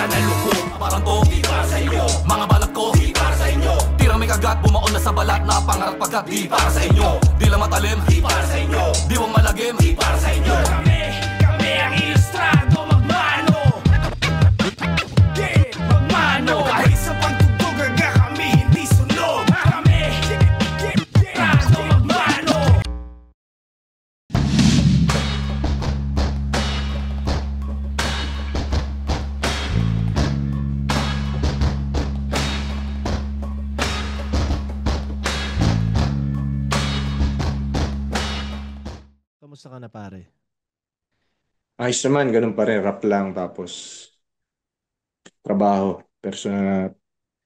naluko. Parang to, di para sa inyo. Mga balag ko, di para sa inyo. Tirang may kagat, bumaon na sa balat na pangarap pagkat di para sa inyo. Di lang matalim, di para sa inyo. Di wang malagim, di para sa inyo. Kami ang ilustrado, magmano. Yeah, magmano. Kahit sa pagtugtog, aga kami hindi sunog. Kami, ilustrado, magmano. Kamusta ka na pare? Ayos naman, ganun pa rin. Rap lang, tapos trabaho. A-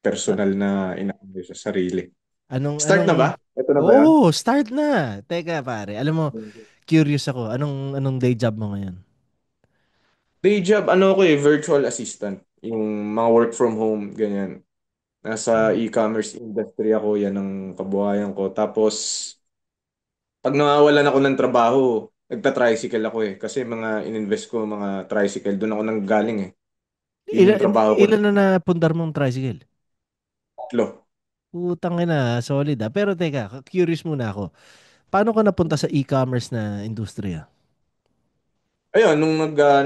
Personal na inaayos sa sarili. Anong Start anong na ba? Ito na ba yun? Oh, start na. Teka pare, alam mo, curious ako. Anong day job mo ngayon? Day job, ano ako virtual assistant. Yung mga work from home, ganyan. Nasa Oh. e-commerce industry ako, yan ang kabuhayan ko. Tapos, pag nawawalan ako ng trabaho, nagta-tricycle ako eh. Kasi mga ininvest ko, mga tricycle, doon ako nanggaling eh. Yung Ilan, trabaho ko, ilan na napundar mong tricycle? tatlo. Putang ina, solid ah. Pero teka, curious muna ako. Paano ka napunta sa e-commerce na industriya? Ayun,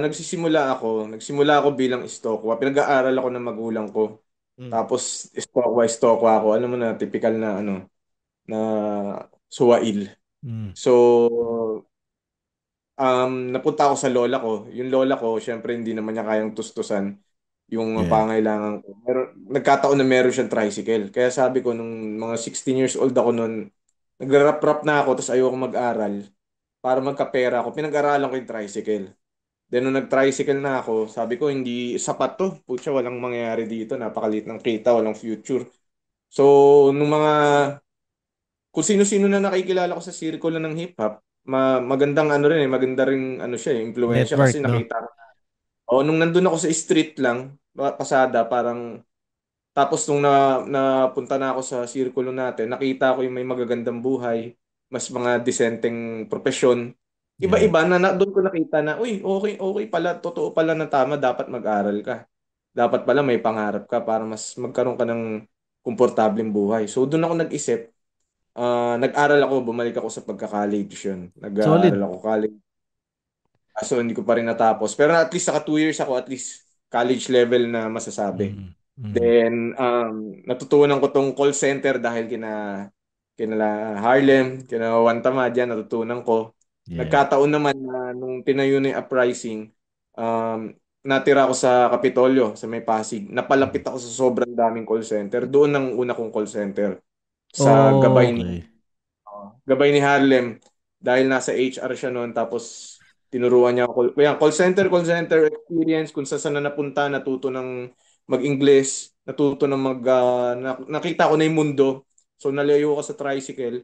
nagsimula ako bilang stokwa. Pinag-aaral ako ng magulang ko. Mm. Tapos stokwa ako. Ano mo na, typical na na suwail. Mm. So, napunta ako sa lola ko. Yung lola ko, syempre hindi naman niya kayang tustusan yung Yeah. pangailangan ko. Pero nagkataon na meron siyang tricycle. Kaya sabi ko, nung mga 16 years old ako noon, nagra-rap-rap na ako, tapos ayoko mag-aral. Para magkapera ako, pinag-aralan ko yung tricycle. Then nung nag-tricycle na ako, sabi ko hindi sapat to. Putya, walang mangyayari dito. Napakaliit ng kita, walang future. So, nung mga kung sino-sino na nakikilala ko sa sirkulo ng hip hop, magandang ano rin eh, maganda rin ano siya, impluwensya Network, kasi no? nakita ko. O nung nandun ako sa street lang, pasada parang tapos nung napunta na ako sa sirkulo natin, nakita ko yung may magagandang buhay, mas mga disenteng profesyon. Yeah. Iba-iba doon ko nakita na, uy, okay, okay pala, totoo pala na tama, dapat mag-aral ka. Dapat pala may pangarap ka para mas magkaroon ka ng komportableng buhay. So doon ako nag-isip, nag-aral ako, bumalik ako sa pagka-college yun. Nag-aaral Solid. ako college. Kaso hindi ko pa rin natapos. Pero at least saka 2 years ako, at least college level na masasabi. Mm. Mm. Then, natutunan ko tong call center dahil kina Harlem, kina Juan Tamad, yan, natutunan ko. Yeah. Nagkataon naman na nung tinayo na yung uprising, um, natira ako sa Kapitolyo, sa May Pasig. Napalapit Mm. ako sa sobrang daming call center. Doon ang una kong call center. Sa Okay. gabay ni Harlem. Dahil nasa HR siya noon, tapos tinuruan niya ako. Kaya call center experience, kung saan na napunta, natuto ng mag-English, natuto ng nakita ko na yung mundo. So nalayo ko sa tricycle.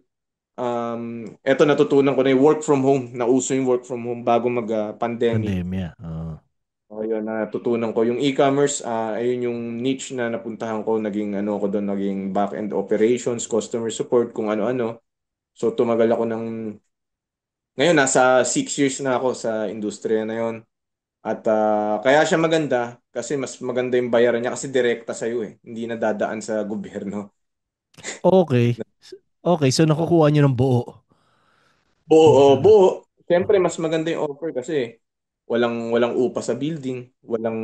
Eto natutunan ko na yung work from home. Nauso yung work from home bago mag-pandemic. Pandemya. Oo. O yun, natutunan ko. Yung e-commerce, ayun yung niche na napuntahan ko. Naging ano ko doon, naging back-end operations, customer support, kung ano-ano. So tumagal ako ng, ngayon nasa 6 years na ako sa industriya na yon. At kaya siya maganda kasi mas maganda yung bayaran niya kasi direkta sa iyo eh. Hindi na dadaan sa gobyerno. Okay. Okay, so nakukuha nyo ng buo. Buo, Kumbaga. buo. Siyempre mas maganda yung offer kasi walang walang upa sa building, walang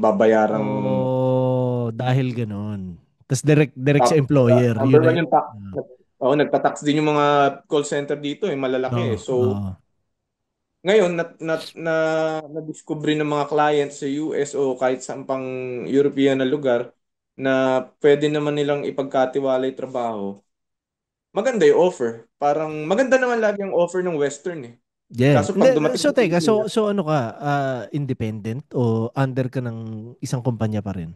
babayarang Oh, dahil gano'n. Tapos direct tax. sa employer. Number Yun na one yung tax. ah, Oo, nagpa-tax din yung mga call center dito eh, malalaki Oo, eh. So, oo. ngayon, na-discover ng mga clients sa US o kahit sa pang European na lugar na pwede naman nilang ipagkatiwalay trabaho. Maganda yung offer. Parang maganda naman lagi ang offer ng Western eh. Yeah. Kaso pag Hindi, dumating so sa teka, Pilipinas, so ano ka, independent o under ka ng isang kumpanya pa rin?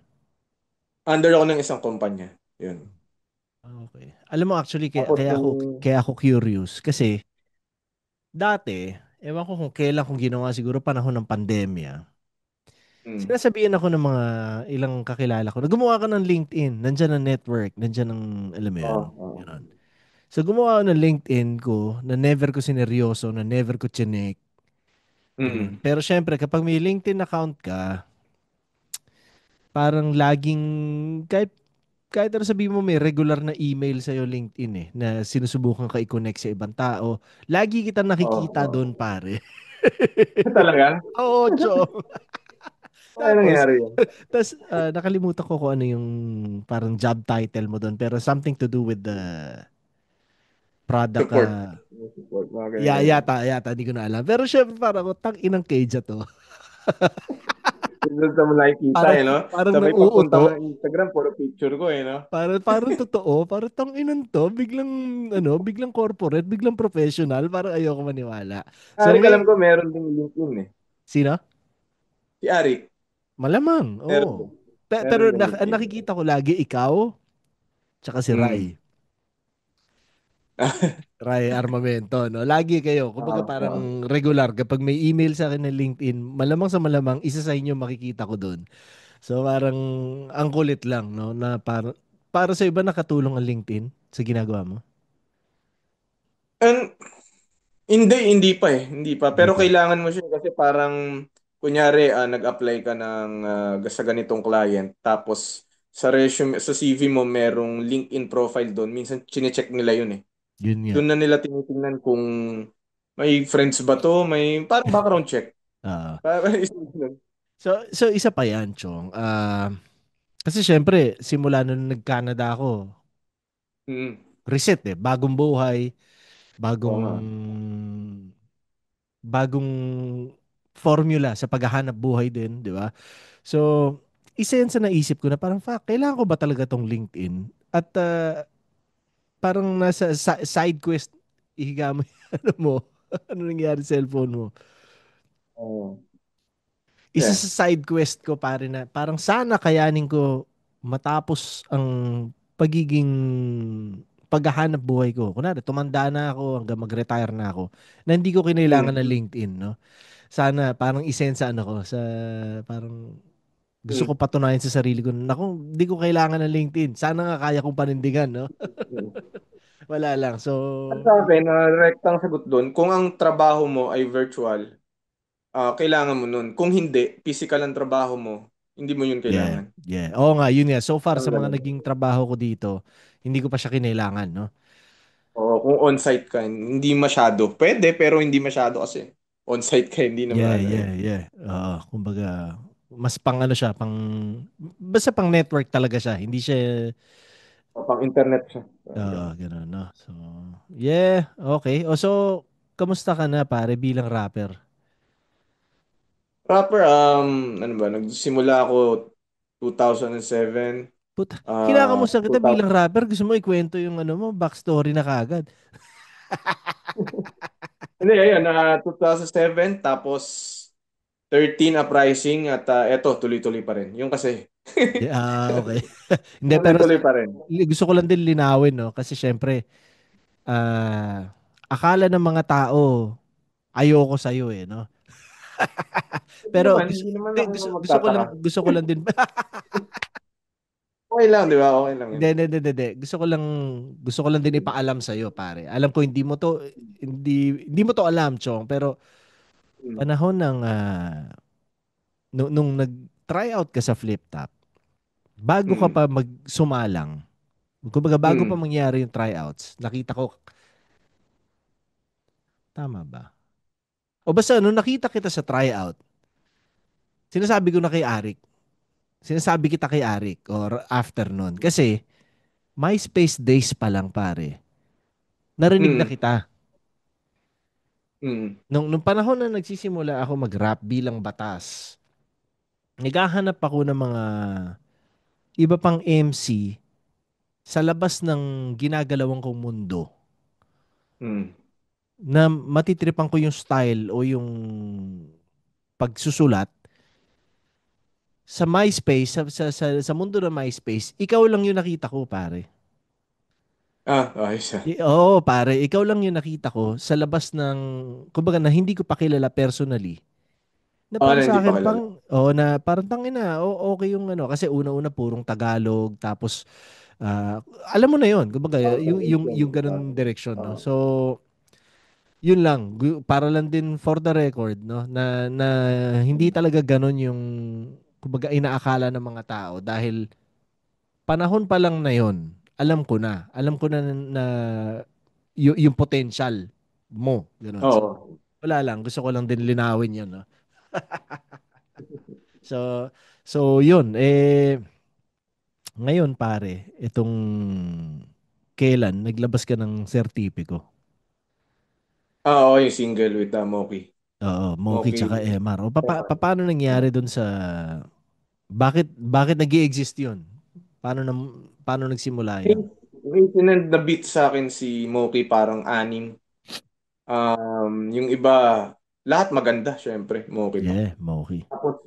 under ako ng isang kumpanya. Yun. Okay. Alam mo actually kaya, Tapos kaya yung, ako kaya ako curious kasi dati, ewan ko kung kailan kung ginawa siguro panahon ng pandemya. mm, Sinasabihan ako ng mga ilang kakilala ko na gumawa ka ng LinkedIn, nandiyan ang network, nandiyan ang alam mo oh, yun. oh, Ganon. So gumawa ako ng LinkedIn ko na never ko sineryoso, na never ko chinek. Ganun. mm, Pero syempre, kapag may LinkedIn account ka, parang laging, kahit, kahit ano sabihin mo may regular na email sa'yo LinkedIn na sinusubukan ka i-connect sa ibang tao. Lagi kita Oo. nakikita Oo. doon, pare. Talaga? Oo, chong. Ano Tapos, nangyari yun? nakalimutan ko kung ano yung parang job title mo doon, pero something to do with the product, Support. Support, mga ganyan. yata, hindi ko na alam. Pero syempre, parang, tang inang Keja to. Doon sa mo nakikita Parang, eh, no? parang Sabay pagpunta mo nang-uuto. ng Instagram, puro picture ko eh, no? Parang totoo, parang tang inan to, biglang, biglang corporate, biglang professional, parang ayoko maniwala. So Arik, alam may, ko meron ding LinkedIn eh. sino? Si Arik, Malamang, meron oo. din. Pero Meron din ang LinkedIn. nakikita ko lagi, ikaw, tsaka si Rai. Hmm. Rai Armamento, no? Lagi kayo. Kumbaga Oo. parang regular. Kapag may email sa akin ng LinkedIn, malamang sa malamang, isa sa inyo makikita ko doon. So parang ang kulit lang, no? Na para sa iba nakatulong ang LinkedIn sa ginagawa mo. And, hindi pa eh. Hindi pa. Hindi Pero pa. kailangan mo siya kasi parang, kunyari, nag-apply ka ng sa ganitong client, tapos sa resume, sa CV mo, merong LinkedIn profile doon. Minsan, chinecheck nila yun eh. Yun nga. Doon na nila tinitingnan kung may friends ba to, may parang background check. Ah. Para isa yun. So isa pa yan, Chong. Kasi syempre, simula nung nag-Canada ako, Mm. reset Bagong buhay, Oo bagong nga. bagong formula sa paghahanap buhay din, di ba? So, isa yan sa naisip ko na parang, fuck, kailangan ko ba talaga tong LinkedIn? At parang nasa side quest, ihiga mo yung ano mo, ano nangyari sa cellphone mo. Oo. Isa Yeah. sa side quest ko pare na parang sana kayanin ko matapos ang pagiging paghahanap buhay ko. Kunwari, tumanda na ako hanggang mag-retire na ako na hindi ko kinailangan ng Mm. LinkedIn, no? Sana parang isensa ano ko sa parang gusto ko Mm. patunayan sa sarili ko na naku, hindi ko kailangan ng LinkedIn. Sana nga kaya kong panindigan, no? Mm. Wala lang. So, At sa akin, rektang sagot doon, kung ang trabaho mo ay virtual, kailangan mo nun. Kung hindi, physical ang trabaho mo, hindi mo yun yeah, kailangan. yeah. Oo nga, yun nga. So far Ang sa mga ganun. naging trabaho ko dito, hindi ko pa siya kinailangan, no? O kung on-site ka, hindi masyado. Pwede, pero hindi masyado kasi. On-site ka, hindi naman Yeah, ano eh. yeah, yeah. Oo, kumbaga, mas pang ano siya, basta pang network talaga siya. Hindi siya, O, pang internet siya. Ganun. gano'n, no? So, yeah, okay. O, so, kamusta ka na, pare, bilang rapper? Rapper, ano ba, nagsimula ako 2007, Puta, kinakamusta kita 2000, bilang rapper. Gusto mo ikwento yung ano mo, backstory na kagad. hindi, ayun, 2007, tapos 13 Uprising, at eto, tuloy-tuloy pa rin. Yung kasi, Yeah, okay. Hindi, pero tuloy-tuloy pa rin. gusto ko lang din linawin, no? Kasi syempre, akala ng mga tao, ayoko sa'yo no? Pero Hindi naman ako gusto ko lang magtataka. din Okay lang, di ba? Okay lang yun. hindi. Gusto ko lang din ipaalam sa iyo, pare. Alam ko hindi mo to alam, Chong, pero Mm. panahon ng nung nag-try out ka sa Flip Top, bago ka Mm. pa magsumalang, kumbaga bago pa Mm. mangyari yung tryouts, nakita ko, tama ba? O basta nung nakita kita sa tryout, sinasabi ko na kay Arik, sinasabi kita kay Arik or after nun. Kasi MySpace days pa lang, pare. Narinig na Mm. kita. Mm. Nung panahon na nagsisimula ako mag-rap bilang batas, naghahanap ako ng mga iba pang MC sa labas ng ginagalawan kong mundo Mm. na matitripan ko yung style o yung pagsusulat sa MySpace, sa mundo ng MySpace, ikaw lang yung nakita ko, pare. Ayos ah. Oo, pare, ikaw lang yung nakita ko sa labas ng, kumbaga na hindi ko pa kilala personally. Na Oo, para na sa hindi pa akin kilala. na parang tangina, okay yung ano kasi una-una purong Tagalog tapos alam mo na 'yon, kumbaga Counter yung influence sa ganung akin. direksyon, no. Oo. So, yun lang para lang din for the record, no, na hindi talaga ganon yung kumbaga inaakala ng mga tao dahil panahon pa lang na yon, alam ko na yung potential mo, ganun. So, Oo. wala lang, gusto ko lang din linawin yun, no? So, so yun, ngayon pare, itong kailan naglabas ka ng sertipiko? Oo, yung single with Moki. Oo, Moki Moki. tsaka MR. O paano nangyari dun sa bakit nag-exist 'yun? Paano nagsimula 'yun? May sinend na beat sa akin si Moki parang anim. Yung iba, lahat maganda, syempre, Moki pa. Yeah, Moki. Tapos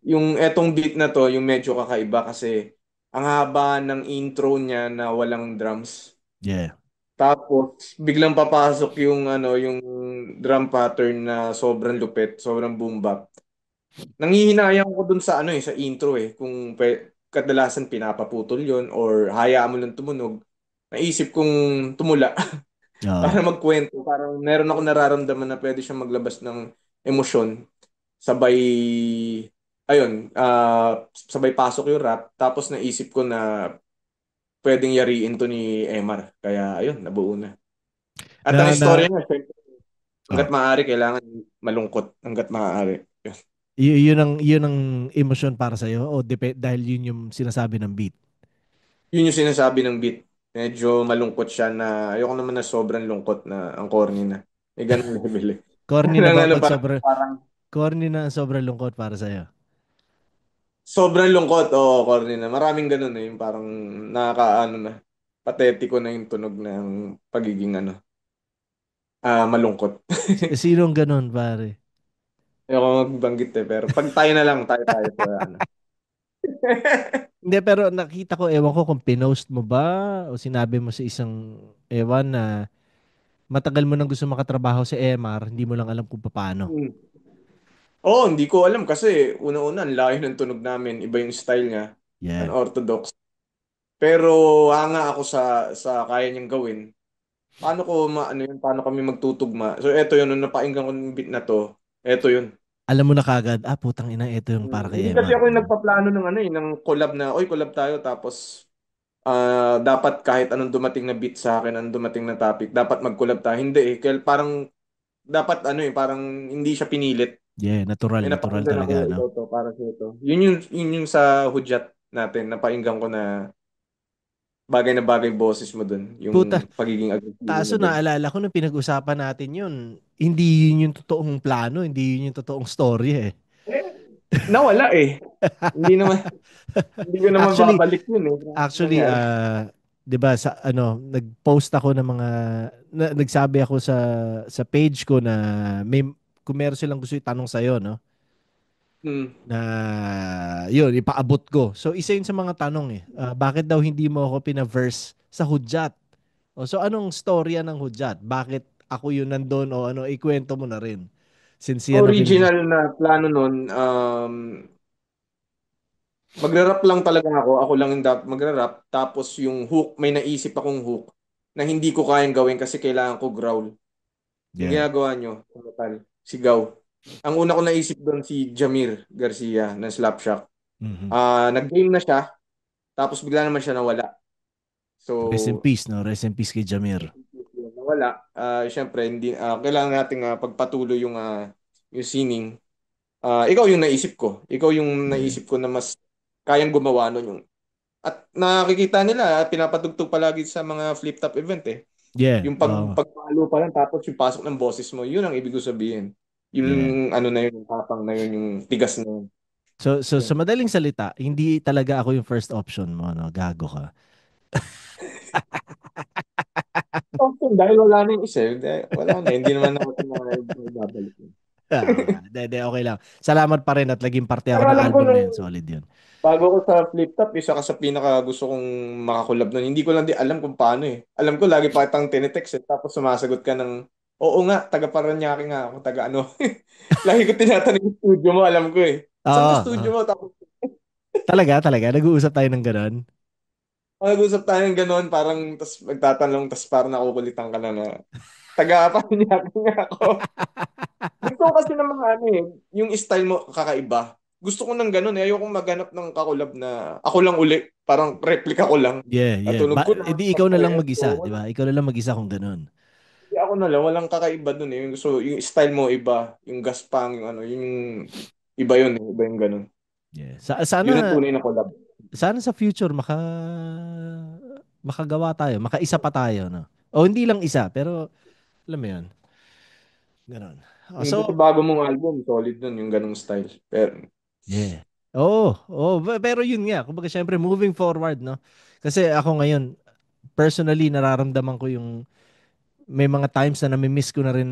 yung etong beat na to, yung medyo kakaiba kasi ang haba ng intro niya na walang drums. Yeah. Tapos biglang papasok yung ano, yung drum pattern na sobrang lupit, sobrang boom bap. Nanghihinayang ko dun sa ano sa intro kung kadalasan pinapaputol yon or hayaan mo lang tumunog. Naisip kong tumula Oo. para magkwento. Parang meron ako nararamdaman na pwede siyang maglabas ng emosyon. Sabay, ayun, sabay pasok yung rap. Tapos naisip ko na pwedeng yariin to ni Emar. Kaya ayun, nabuo na. At ang Na istorya na niya, syempre, oh, hanggat maaari, kailangan malungkot. Hanggat maaari. Yun. yun ang emosyon para sa o dahil yun yung sinasabi ng beat. Yun yung sinasabi ng beat. Medyo malungkot siya na ayoko naman na sobrang lungkot na ang corny na. May ganun level eh. Corny na Parang ba ano, pag parang corny na ang sobrang lungkot para sa sobrang lungkot. Oo, corny na. Maraming ganun yung parang nakakaano na. Patetiko na yung tunog ng pagiging ano, malungkot. Sinong ganun, pare? Ayoko magbanggit pero pag tayo na lang, tayo sa ano. Hindi, pero nakita ko, ewan ko kung pinost mo ba o sinabi mo sa isang ewan na matagal mo nang gusto makatrabaho sa MR, hindi mo lang alam kung paano. Hmm. Oo, hindi ko alam kasi una-una, ang layo ng tunog namin. Iba yung style niya. Yeah. Unorthodox. Pero hanga ako sa kaya niyang gawin. Paano ko maano yun? Paano kami magtutugma? So eto yun, nung napakinggan ko ng beat na to, eto yun. Alam mo na kagad, putang ina, ito yung para kay Hindi kasi MR. ako yung nagpaplano ng ano ng collab na, oy, collab tayo, tapos dapat kahit anong dumating na beat sa akin, anong dumating na topic, dapat mag-collab tayo. Hindi Kaya parang, dapat parang hindi siya pinilit. Yeah, May natural napakinggan ako, talaga, ito no? to, para sa ito. Yun yung sa hudyat natin, napakinggan ko na bagay boses mo dun. Puta, Yung pagiging agresibo mo kaso dun. naalala ko nung pinag-usapan natin yun, hindi yun yung totoong plano, hindi yun yung totoong story eh. Eh, nawala Hindi naman, hindi ko naman Actually, babalik yun Ano actually, nangyari? 'di ba sa ano, nag-post ako ng mga nagsabi ako sa page ko na kung meron silang gusto itanong sa no? Hmm. Na yun, ipaabot ko. So isa yun sa mga tanong bakit daw hindi mo ako pina-verse sa hudyat? So anong storya ng hudyat? Bakit ako yun nandun o ano, ikwento mo na rin. Since yan ang Original na plano nun, magra-rap lang talaga ako. Ako lang yung magra-rap. Tapos yung hook, may naisip akong hook na hindi ko kayang gawin kasi kailangan ko growl. Yung Yeah. ginagawa nyo, total, sigaw. Ang una ko naisip doon si Jamir Garcia ng Slapshot. Mhm. Nag-game na siya, tapos bigla naman siya nawala. Rest in So, peace, no? Rest in peace kay Jamir. nawala. Syempre, hindi, kailangan nating pagpatuloy yung singing. Ikaw yung naisip ko. Ikaw yung Yeah. naisip ko na mas kayang gumawa nun yung. At nakikita nila, pinapatugtog palagi sa mga flip-top event Yeah. Yung pagpalo pa lang tapos yung pasok ng boses mo, yun ang ibig ko sabihin. Yeah. Yung ano na yun, yung tapang na yun, yung tigas na yun. So sa Yun. madaling salita, hindi talaga ako yung first option mo, no? Gago ka. Okay, dahil wala na yung isa, wala na. Hindi naman ako babalik. De, okay lang. Salamat pa rin at naging parte Pero ako ng alam ko album na nung yun. Solid yun. bago ko sa flip top, isa ka sa pinaka gusto kong makakulab nun. Hindi ko lang di alam kung paano Alam ko lagi pa kitang tinetext tapos sumasagot ka ng, oo nga, taga Paranaque nga ako, taga ano. Lagi ko tinatanong yung studio mo, alam ko Saan ba Oo. studio mo? Tapos Talaga. Nag-uusap tayo ng ganun. mag-usap tayo ng gano'n, parang, tas magtatanong, tas parang nakukulitan ka na taga Paranaque nga ako. Gusto ko kasi ng mga yung style mo kakaiba. gusto ko ng ganun eh. Ayokong maghanap ng kakulab na ako lang uli. Parang replica ko lang. Yeah, yeah. Katulog ko lang, Edi ikaw na lang mag-isa, di ba? Ikaw na lang mag-isa kung ganun. ako na lang, walang kakaiba dun eh. So, yung style mo iba, yung gaspang, yung ano, yung iba yun eh. Iba yung ganun. Yeah. Yun ang Sana tunay na collab. sana sa future makagawa tayo, makaisa pa tayo, no? O hindi lang isa, pero alam mo 'yun. Ganun. Yung buti So, bago mong album, solid dun, yung ganung style. Pero, yeah. Pero yun nga, kumbaga syempre moving forward, no? Kasi ako ngayon, personally nararamdaman ko yung may mga times na nami-miss ko na rin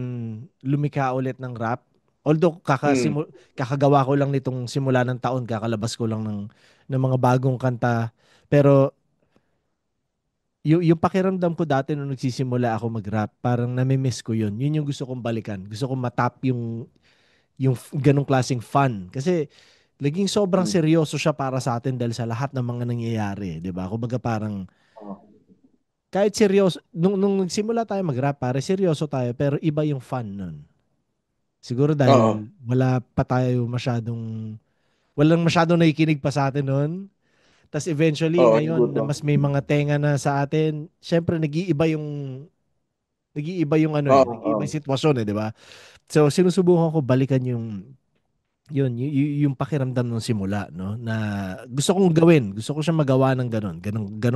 lumikha ulit ng rap. Although mm, kakagawa ko lang nitong simula ng taon, kakalabas ko lang ng mga bagong kanta. Pero yung pakiramdam ko dati nung nagsisimula ako mag-rap, parang nami-miss ko yun. Yun yung gusto kong balikan. Gusto kong matap yung ganong klaseng fun. Kasi naging sobrang mm, seryoso siya para sa atin dahil sa lahat ng mga nangyayari, 'di ba? Kumbaga parang oh, kahit seryoso nung nagsimula tayo mag-rap, pare seryoso tayo pero iba yung fun nun. Siguro oo, dahil walang masyadong nakikinig pa sa atin nun. Tapos eventually oo, ngayon na siguro. mas may mga tenga na sa atin, syempre nag-iiba yung ano Oo, nag-iiba oo, yung sitwasyon eh, 'di ba? So sinusubukan ko balikan yung pakiramdam ng simula, no? Na gusto kong gawin. Gusto ko siyang magawa ng ganun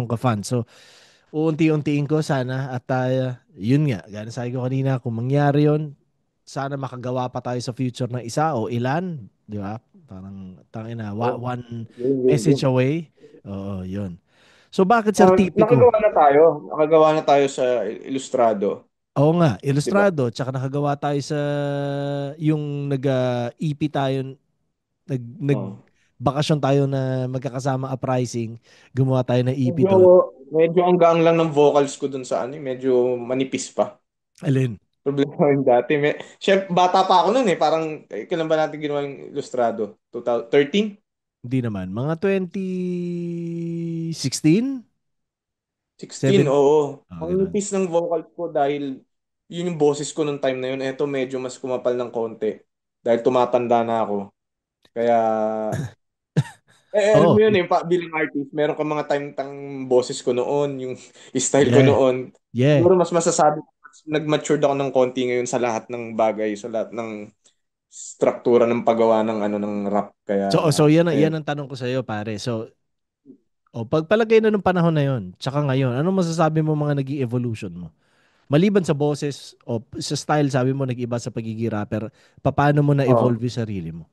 ka-fun. So, uunti-untiin ko sana at yun nga, gaya ng sabi ko kanina, kung mangyari yun, sana makagawa pa tayo sa future ng isa o ilan, di ba? Parang, tangina, oo. one Yun. message away. Oo, yun. So, bakit Sir Tipiko? Nakagawa na tayo sa Ilustrado, Oo nga, di ba? Ilustrado, tsaka nakagawa tayo sa yung nag-EP tayo Oo. bakasyon tayo na magkakasama uprising, gumawa tayo ng EP Medyo, doon. medyo ang gaang lang ng vocals ko dun sa ano, medyo manipis pa. Alin? Problema yung dati. Siyempre, bata pa ako nun eh. Parang, kailan ba natin ginawa yung Ilustrado? 2013? Hindi naman. Mga 2016? 16, 7? oo. Oh, Ang ganun. nipis ng vocals ko dahil yun yung boses ko nung time na yun. Eto medyo mas kumapal ng konti dahil tumatanda na ako. Kaya, alam mo Oh, yun eh, bilang artist, meron ka mga time tang boses ko noon, yung style ko yeah. noon. Yeah. Siguro mas masasabi ko, mas nag-matured ako ng konti ngayon sa lahat ng bagay, sa lahat ng struktura ng paggawa ng ano ng rap. Kaya, So yan ayun. ang tanong ko sa iyo, pare. So, pagpalagay na ng panahon na yon, tsaka ngayon, ano masasabi mo mga naging evolution mo? Maliban sa boses o sa style, sabi mo nag-iba sa pagiging rapper, paano mo Oh. na-evolve yung sarili mo?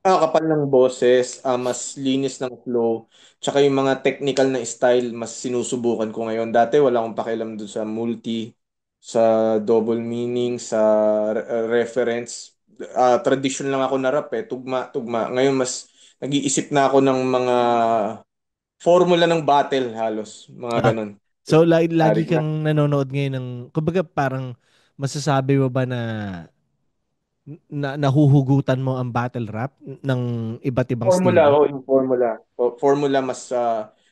Kapal ng boses, mas linis ng flow, tsaka yung mga technical na style, mas sinusubukan ko ngayon. Dati wala akong pakialam doon sa multi, sa double meaning, sa reference. Tradition lang ako na rap eh, tugma, tugma. Ngayon mas nag-iisip na ako ng mga formula ng battle halos, mga Ah, ganun. so, lagi Tarik na. kang nanonood ngayon ng, kumbaga parang masasabi mo ba na nahuhugutan mo ang battle rap ng iba't ibang Formula estilo? o yung formula. Formula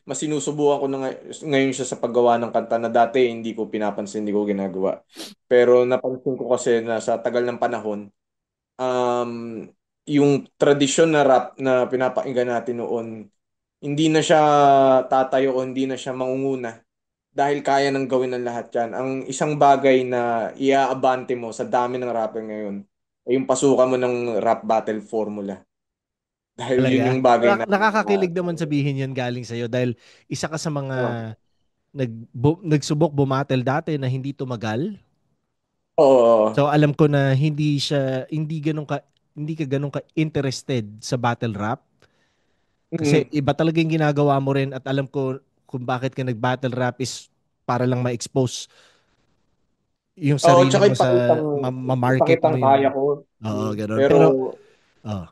mas sinusubukan ko na ngayon siya sa paggawa ng kanta na dati hindi ko pinapansin, hindi ko ginagawa. Pero napansin ko kasi na sa tagal ng panahon, um, yung tradisyon na rap na pinapakinggan natin noon, hindi na siya tatayo o hindi na siya mangunguna dahil kaya nang gawin ng lahat yan. Ang isang bagay na iaabante mo sa dami ng rapper ngayon ay yung pasukan mo ng rap battle formula. Dahil yun Talaga? yung bagay na Nakakakilig naman sabihin yan galing sa'yo dahil isa ka sa mga oh, nagsubok bumatel dati na hindi tumagal. oo. So alam ko na hindi ka ganun ka interested sa battle rap kasi Mm. iba talaga yung ginagawa mo rin at alam ko kung bakit ka nag-battle rap is para lang ma-expose yung Oo, sarili tsaka mo sa ma-market mo ipakitang kaya yung ko. oo, ganun. Pero Pero oh,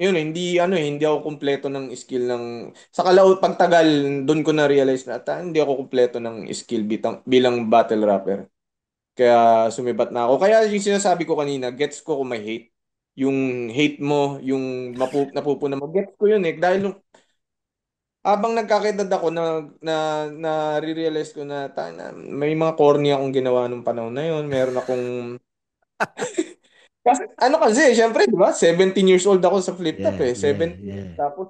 yun, hindi ako kumpleto ng skill ng sa pagtagal doon ko na realize na hindi ako kumpleto ng skill bilang battle rapper. Kaya sumibat na ako. Kaya yung sinasabi ko kanina, gets ko kung may hate. Yung hate mo, yung napupuna mo, gets ko yun eh. Dahil habang nagkakaedad ako na realize ko na, may mga corny akong ginawa nung panahon na yun. Meron akong Kasi ano kasi, syempre, di ba? 17 years old ako sa flip top Yeah, eh. yeah, 17. yeah. Tapos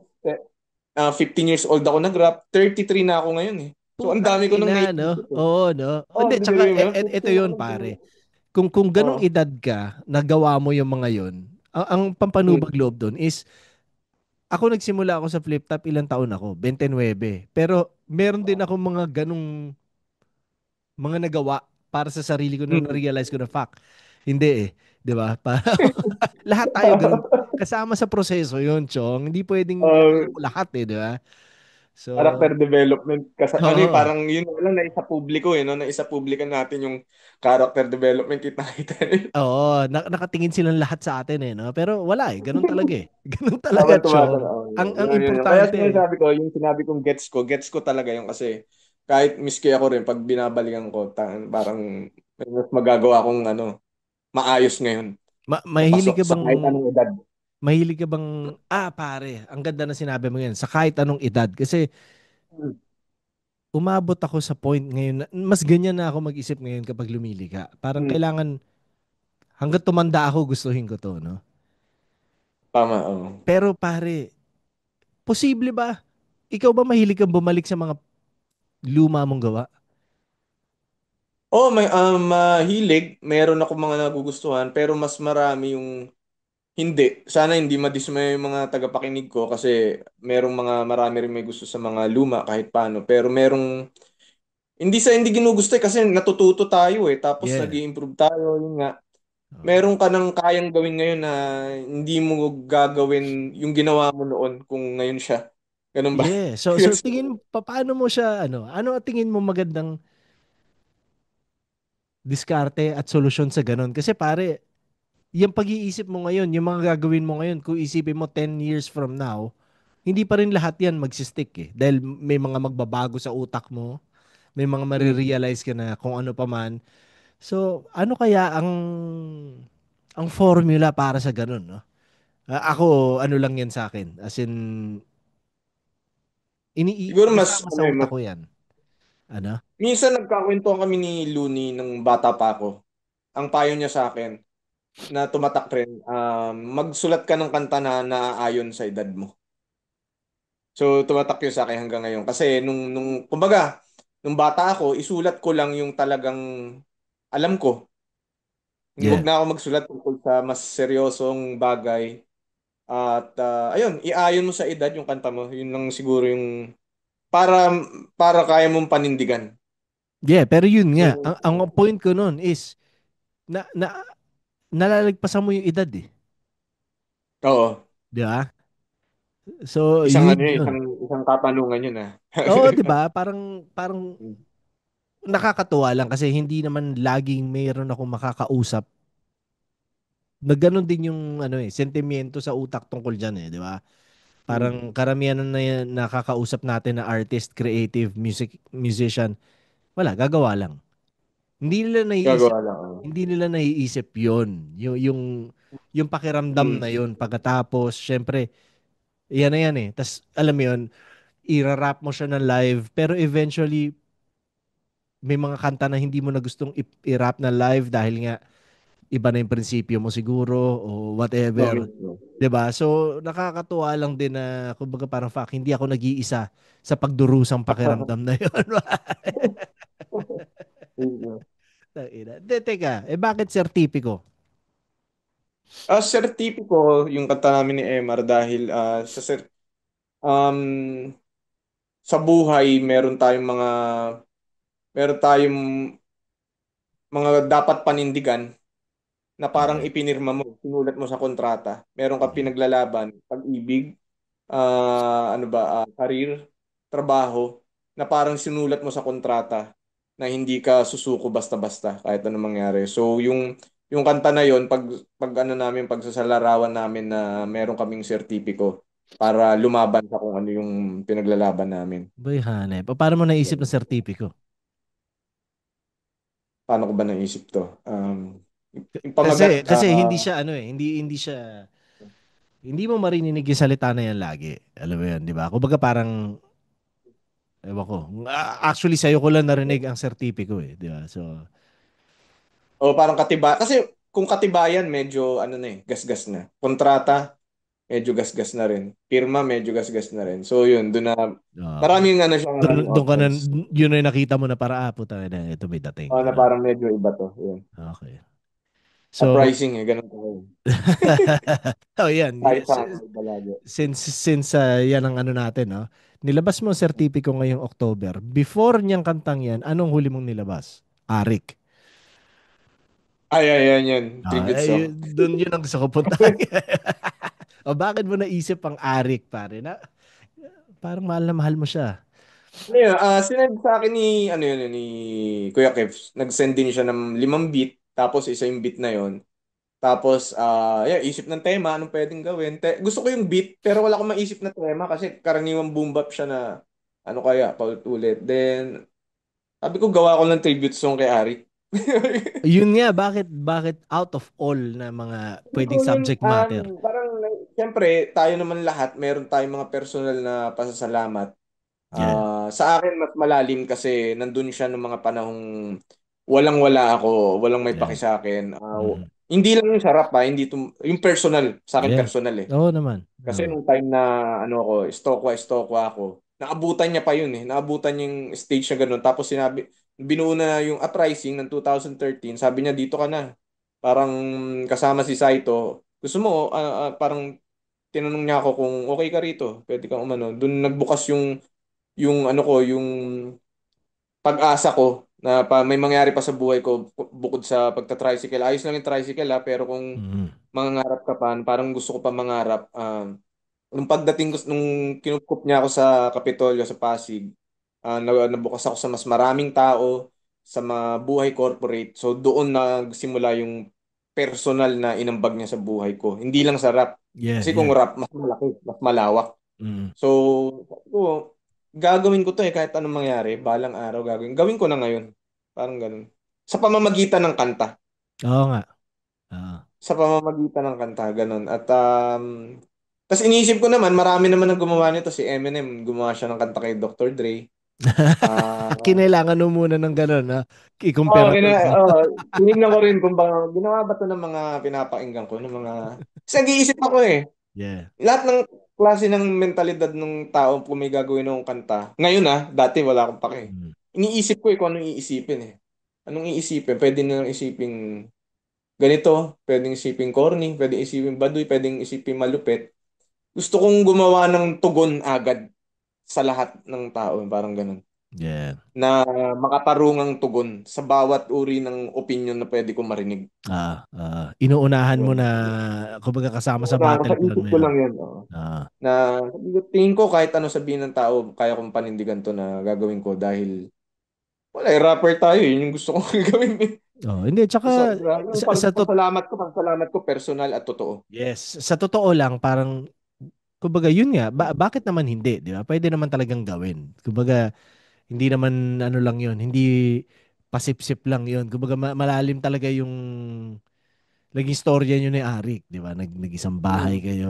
15 years old ako nag-rap. 33 na ako ngayon eh. So ang Putang dami ko nang ina, no? naiisip eh. Oo, no? Oh, Hindi, tsaka bibiruin mo yun. ito 15 ako yun, nag pare. Kung ganong Oo. edad ka, nagawa mo yung mga yun, ang pampanubag Mm, loob doon is, ako nagsimula ako sa flip top, ilang taon ako? 29. Pero meron din ako mga ganong mga nagawa para sa sarili ko na mm. na-realize ko na fuck. Hindi eh. 'Di ba? Lahat tayo ganun. Kasama sa proseso 'yon, Chong. Hindi pwedeng alam Uh, mo lahat eh, 'di ba? So, Character development kasi ano eh, oo. parang yun na lang na isa publiko eh, no? Na isa publikan natin yung character development kita nila. Oo, nakatingin silang lahat sa atin eh, no? Pero wala eh, ganun talaga eh. Ganun talaga, Habang Chong. tumatanda. Ang Yun. Kaya importante eh. sinasabi ko, yung sinabi kong gets ko talaga yung kasi kahit miski ako rin, pag binabalikan ko, parang may mas magagawa akong ano, maayos ngayon. Mahilig ka Sa bang kahit anong edad. pare, ang ganda na sinabi mo yan, sa kahit anong edad. Kasi Hmm. umabot ako sa point ngayon na mas ganyan na ako mag-isip ngayon kapag lumili ka. Parang Hmm. kailangan hangga't tumanda ako gustuhin ko to, no? Tama, oo. Pero pare, posible ba? Ikaw ba mahilig kang bumalik sa mga luma mong gawa? Oh, may mahilig, meron ako mga nagugustuhan, pero mas marami yung hindi. Sana hindi madismay yung mga tagapakinig ko kasi marami rin may gusto sa mga luma kahit paano. Pero hindi ginugusto eh, kasi natututo tayo eh. Tapos nag Yeah. improve tayo. Yun nga. Oo. Meron ka nang kayang gawin ngayon na hindi mo gagawin yung ginawa mo noon kung ngayon siya. Ganun ba? Yeah. So tingin paano mo siya ano tingin mo magandang diskarte at solusyon sa ganun? Kasi pare, yung pag-iisip mo ngayon, yung mga gagawin mo ngayon, kung isipin mo 10 years from now, hindi pa rin lahat yan magsistick eh. Dahil may mga magbabago sa utak mo, may mga Mm. marirealize ka na kung ano pa man. So, ano kaya ang formula para sa ganun, no? Ako, ano lang yan sa akin. As in, Siguro mas, kasama ano sa eh, utak ko yan. Ano? minsan nagkakwentuhan kami ni Looney nung bata pa ako. Ang payo niya sa akin na tumatak rin, magsulat ka ng kanta na naaayon sa edad mo. So tumatak yun sa akin hanggang ngayon. Kasi kumbaga, nung bata ako, isulat ko lang yung talagang alam ko. Huwag Yeah. na ako magsulat tungkol sa mas seryosong bagay. At ayun, iayon mo sa edad yung kanta mo. Yun lang siguro yung para para kaya mong panindigan. Yeah, pero yun nga, Yung, ang point ko nun is, na nalalagpasan mo yung edad eh. oo. Di ba? So, Isang yun ano yun, yun. isang katanungan yun ah. Oo, 'di ba? Parang nakakatuwa lang kasi hindi naman laging mayroon akong makakausap na ganun din yung sentimiento sa utak tungkol diyan eh, 'di ba? Hmm. Parang karamihan na nakakausap natin na artist, creative, musician, wala, gagawa lang. Hindi nila naiisip, Gagawa lang. Oo. hindi nila naiisip 'yon. Yung pakiramdam Hmm. na 'yon pagkatapos, syempre, yan na yan eh. Tas alam mo 'yon, ira-rap mo siya ng live pero eventually may mga kanta na hindi mo na gustong i-rap na live dahil nga iba na yung prinsipyo mo siguro o No, whatever. mismo. 'Di ba? So nakakatuwa lang din na kumbaga parang fuck, hindi ako nag-iisa sa pagdurusang pakiramdam na 'yon. Mismo. Tangina. Teka, bakit sertipiko? Sertipiko yung kanta namin ni Emar dahil um, sa buhay meron tayong mga dapat panindigan na parang Yeah. ipinirma mo, sinulat mo sa kontrata. Meron kang Yeah. pinaglalaban, pag-ibig, career, trabaho, na parang sinulat mo sa kontrata na hindi ka susuko basta-basta kahit anong mangyari. So yung kanta na yon pag ano namin pagsasalarawan namin na meron kaming sertipiko para lumaban sa kung ano yung pinaglalaban namin. Boy, hanep. Paano mo naisip na sertipiko? Paano ko ba naisip to? Yung Kasi pamagat, hindi siya hindi mo marinig yung salita na yan lagi. Alam mo yan, di ba? Kumbaga parang, ewan ko. Actually, sa'yo ko lang narinig ang sertipiko eh. Di ba? So, o parang katiba. Kasi kung katibayan, medyo ano na gasgas na. Kontrata, medyo gasgas na rin. Pirma, medyo gasgas na rin. So yun, doon na, Okay. maraming ano siya, maraming Doon ka na, options. yun na yung nakita mo na para, puta na, ito may dating. Na Gano'n. parang medyo iba to. Yun. Okay. Sa So, pricing ganun tayo. oh, yan. Kahit sa ano, iba lagi. Since yan ang ano natin, no? Nilabas mo ang sertipiko ngayong October. Before niyang kantang yan, anong huli mong nilabas? Arik. Yan, yun. Tribute song. Doon yun ang gusto ko puntahan. O bakit mo naisip ang Arik, pare? Parang mahal na mahal mo siya. Ano yun, sinend sa akin ni, ano yun, ni Kuya Kev. Nag-send din siya ng 5 beat, tapos isa yung beat na yun. Tapos, isip ng tema, anong pwedeng gawin. Gusto ko yung beat, pero wala akong maisip na tema kasi karaniwang boom bap siya na, ano kaya, paulit-ulit. Then, sabi ko, gawa ko ng tribute song kay Ari. Yun nga, bakit out of all na mga Hindi ko pwedeng yun, subject matter? parang, siyempre, tayo naman lahat, meron tayong mga personal na pasasalamat. Yeah. Sa akin, mas malalim kasi nandun siya ng mga panahong walang-wala ako, walang may Yeah. paki sa akin. Mhm. Hindi lang yung sarap hindi yung personal, sa akin Yeah. personal eh. Oo naman. Kasi Oo. nung time na ano ako, estokwa ako, naabutan niya pa yun eh. Naabutan niya yung stage na ganun. Tapos binuo na yung uprising ng 2013. Sabi niya, dito ka na. Parang kasama si Saito. Gusto mo, parang tinanong niya ako kung okay ka rito. Pwede kang umano. Doon nagbukas yung ano ko, yung pag-asa ko na may mangyari pa sa buhay ko bukod sa pagta-tricycle. Ayos lang yung tricycle pero kung Mhm. mangangarap ka pa, parang gusto ko pa mangarap. Nung pagdating ko, nung kinukup niya ako sa Kapitolyo, sa Pasig, nabukas ako sa mas maraming tao, sa mga buhay corporate. So doon nagsimula yung personal na inambag niya sa buhay ko. Hindi lang sa rap. Yeah, Kasi kung yeah. rap, mas malaki, mas malawak. Mhm. So, sabi ko, gagawin ko to kahit anong mangyari, balang araw gagawin. Gawin ko na ngayon. Parang ganun. Sa pamamagitan ng kanta. Oo nga. Oo. Sa pamamagitan ng kanta, ganun. At, tas iniisip ko naman, marami naman ang gumawa nito. Si Eminem, gumawa siya ng kanta kay Dr. Dre. Ah, Kinailangan mo muna ng gano'n, ha? oh, I-compare mo. tinignan ko rin kung ginawa ba to ng mga pinapakinggan ko, ng mga... Kasi nag-iisip ako Yeah. lahat ng klase ng mentalidad ng tao kung may gagawin ng kanta. Ngayon dati wala akong pake. Mm. Iniisip ko kung anong iisipin Anong iisipin? Pwede nilang isipin ganito, pwedeng isipin corny, pwedeng isipin baduy, pwedeng isipin malupit. Gusto kong gumawa ng tugon agad sa lahat ng tao, parang ganun. Yeah. Na makatarungang tugon sa bawat uri ng opinion na pwede kong marinig. Inuunahan mo Yun. na, kumbaga kasama sa Una, sa battle plan isip mo ko yun. lang yun. Ah, Na tingin ko kahit ano sabihin ng tao, kaya kong panindigan to na gagawin ko dahil wala, rapper tayo yun yung gusto kong gawin hindi, tsaka pasalamat ko personal at totoo. yes, sa totoo lang, parang, kumbaga, yun nga, bakit naman hindi, di ba? Pwede naman talagang gawin. Kumbaga, hindi naman ano lang yun, hindi pasip-sip lang yun. Kumbaga, malalim talaga yung naging storya nyo ni Arik, di ba? Nag-isang bahay Hmm. kayo,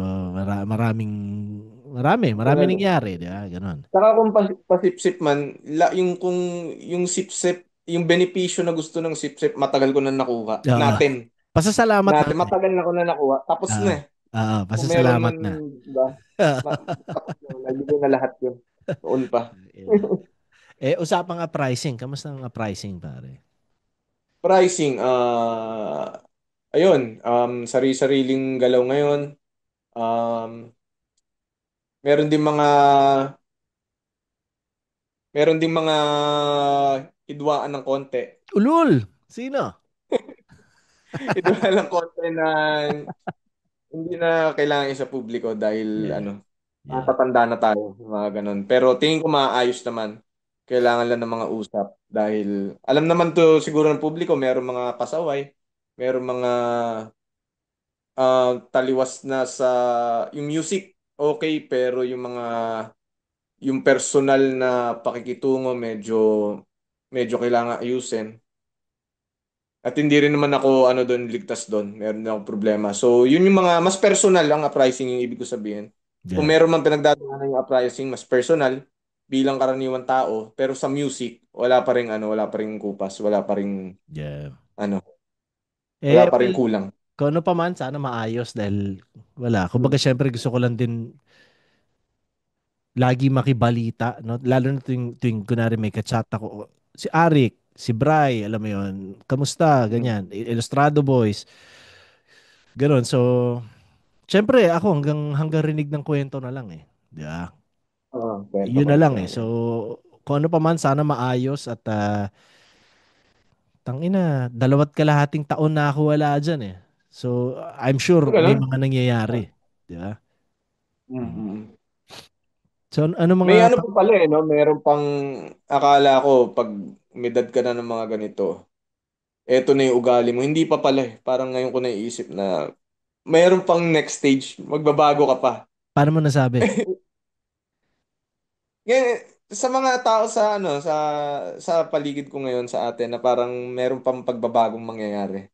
marami Correct. nangyari, di ba? Ganon. Saka kung pasipsip man, yung kung yung sipsip, yung benepisyo na gusto ng sipsip, matagal ko na nakuha. Oo. Natin. Pasasalamat na. Matagal na ko na nakuha. Tapos Ah, na Kung meron pasasalamat man, na. diba? Tapos na, nabigyan na lahat yun. Noon pa. Yeah. Usapang pricing. Kamusta ang pricing, pare? Pricing, ayun, sari-sariling galaw ngayon. Um, meron din mga meron din mga hidwaan ng konti. Ulul! Sino? Hidwaan ng konti na hindi na kailangan isa publiko dahil Yeah. Yeah. tatanda na tayo, mga ganun. Pero tingin ko maayos naman. Kailangan lang ng mga usap dahil alam naman to siguro ng publiko, meron mga pasaway, meron mga taliwas na sa yung music okay pero yung personal na pakikitungo medyo kailangan ayusin. At hindi rin naman ako doon ligtas doon. Meron din akong problema. So, yun yung mga mas personal ang uprising yung ibig ko sabihin. Kung Yeah. meron man pinagdadaanan yung uprising mas personal bilang karaniwang tao, pero sa music wala pa ring kupas, wala pa ring Yeah. ano. Wala pa rin Well, kulang. kung ano pa man, sana maayos dahil wala. Hmm. Kumbaga, syempre gusto ko lang din lagi makibalita, no? Lalo na tuwing kunwari may kachat ako. Si Arik, si Bry, alam mo yon, kamusta, Hmm. ganyan. Ilustrado Boys, ganun. So, syempre ako hanggang rinig ng kwento na lang eh. Di ba? Oo, kwento, Yun na kwento lang eh. lang So, yan. kung ano pa man, sana maayos at tangina, 2.5 taon na ako wala dyan eh. So, I'm sure may Ganun. mga nangyayari. Di ba? Mm. Mm-mm. So, ano May mga ano pa pala eh, no? Meron pang, akala ko, pag umedad ka na ng mga ganito, eto na yung ugali mo. Hindi pa pala eh. Parang ngayon ko naiisip na meron pang next stage. Magbabago ka pa. paano mo nasabi? Ngayon, sa mga tao sa ano sa paligid ko ngayon sa atin na parang meron pang pagbabagong mangyayari.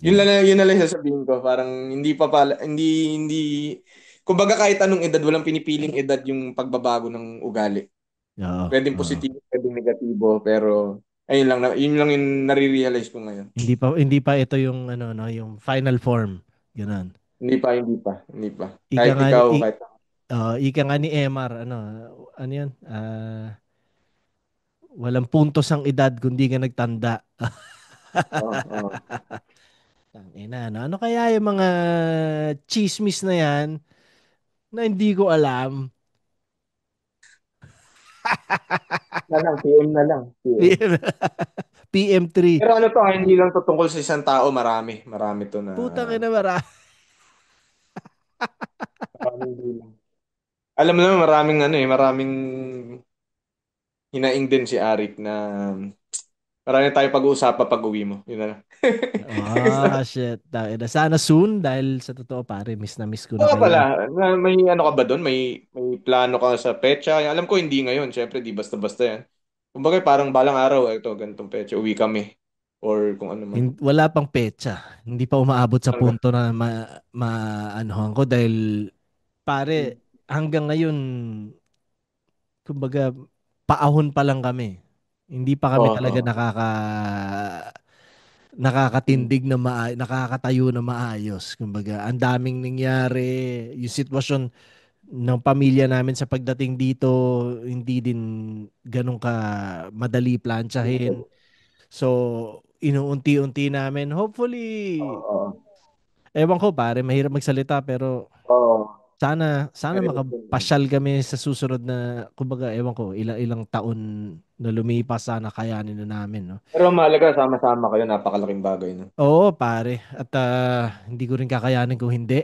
Yeah. Yun na lang yung sasabihin ko. Parang hindi pa pala hindi kumbaga kahit anong edad walang pinipiling edad yung pagbabago ng ugali. Oo. Pwedeng Oo. positibo, pwedeng negatibo, pero ayun lang yun lang yung nare-realize ko ngayon. Hindi pa ito yung ano no, yung final form. Ganun. Hindi pa. Ika Kahit nga ni ikaw, kahit ika nga ni Emar, ano 'yan? Walang puntos ang edad kundi ka nagtanda. oo, oo. Tangina, no? Ano kaya yung mga chismis na 'yan na hindi ko alam? Na lang, PM na lang, PM. PM, PM3. Pero ano to, hindi lang to tungkol sa isang tao, marami. Marami to na, Putang ina mara. maraming bilang. Alam mo naman, maraming hinaing din si Arik na marami tayo pag-uusapan pag uwi mo. Yun na lang. Shit. Tangina. Sana soon dahil sa totoo pare, miss na miss ko na Oo kayo. pala, may ano ka ba doon? May plano ka sa petsa? Alam ko hindi ngayon, syempre di basta-basta yan. Kumbaga parang balang araw, ito, ganitong petsa, uwi kami. Or kung ano man. Wala pang petsa. Hindi pa umaabot sa Hanggang. punto na maanuhan ko dahil pare hanggang ngayon kumbaga paahon pa lang kami. Hindi pa kami Oo, talaga oo. nakakatindig na nakakatayo na maayos. Kumbaga, ang daming nangyari. Yung sitwasyon ng pamilya namin sa pagdating dito, hindi din ganun ka madali plantsahin. So, inuunti-unti namin. Hopefully, Oo. ewan ko pare, mahirap magsalita pero Oo. sana Mahirap din. makapasyal kami sa susunod na, kumbaga, ewan ko, ilang taon na lumipas sana kayanin na namin, no? Pero ang mahalaga, sama-sama kayo, napakalaking bagay no? Oo, pare. At hindi ko rin kakayanin kung hindi.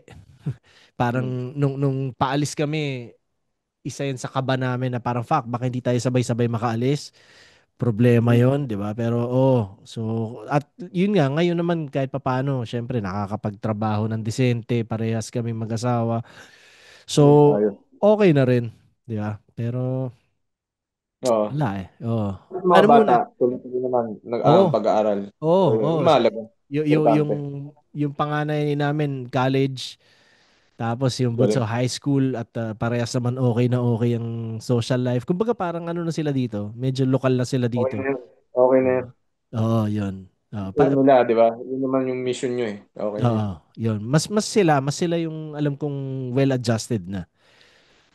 Parang Hmm. nung paalis kami, isa yun sa kaba namin na parang fuck, baka hindi tayo sabay-sabay makaalis. Problema Hmm. yon, di ba? Pero so at yun nga ngayon naman kahit papaano, syempre nakakapagtrabaho ng disente, parehas kami mag-asawa. So Hmm. Ayos. okay na rin, di ba? Pero Oo. wala eh. Oo. Yung mga Ano bata, muna? tuloy-tuloy naman Oo. pag-aaral. Oo, So, yun, oo. mahalaga. Yung Importante. yung panganay namin college, tapos yung bunso Galing. high school at parehas naman okay ang social life. Kumbaga parang ano na sila dito, medyo lokal na sila Okay na dito. yun. Okay na yun. Oo, oo, yun. Oo, Sure nila, di ba? Yun naman yung mission nyo eh. Okay na yun. yun. Mas sila yung alam kong well-adjusted na.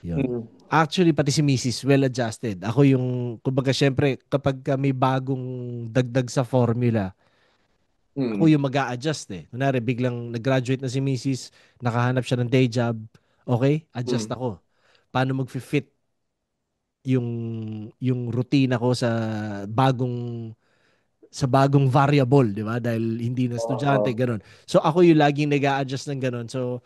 Yun. Hmm. Actually, pati si Mrs. well-adjusted. Ako yung, kumbaga, syempre, kapag may bagong dagdag sa formula, ako Hmm. yung mag adjust eh. Kunwari, biglang nag-graduate na si Mrs., nakahanap siya ng day job, okay, adjust Hmm. ako. Paano mag-fit yung rutina ko sa bagong variable, di ba? Dahil hindi na Oo. estudyante, ganun. So ako yung laging nag-a-adjust ng ganun. So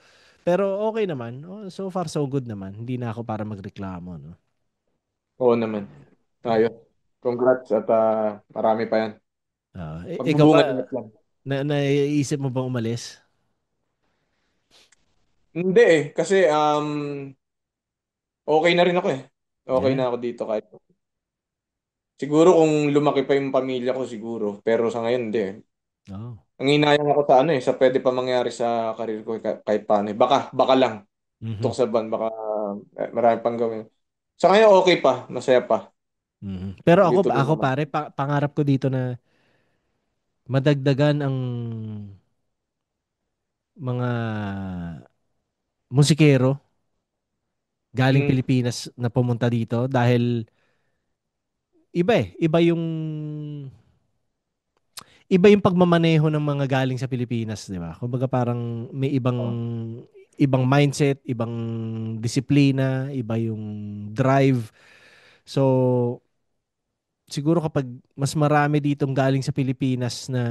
pero okay naman. Oh, so far so good naman. Hindi na ako para magreklamo, no. Oo naman. Ayos. Congrats at marami pa yan. Ikaw ba Magbubunga ingat lang. naiisip mo bang umalis? Hindi eh. Kasi okay na rin ako eh. Okay Yeah. na ako dito kahit. Siguro kung lumaki pa yung pamilya ko siguro. Pero sa ngayon hindi eh. Oh. Ang hinayang ako sa ano eh. Sa pwede pa mangyari sa karir ko kahit paano eh. Baka lang. Tok Mhm. sa ban. Baka marami pang gawin. Sa ngayon okay pa. Masaya pa. Mhm. Pero ako Tuloy-tuloy ako naman. pare pangarap ko dito na madagdagan ang mga musikero galing Mm. Pilipinas na pumunta dito dahil iba eh. Iba yung pagmamaneho ng mga galing sa Pilipinas, di ba? Kumbaga parang may Oh. ibang mindset, ibang disiplina, iba yung drive. So, siguro kapag mas marami ditong galing sa Pilipinas na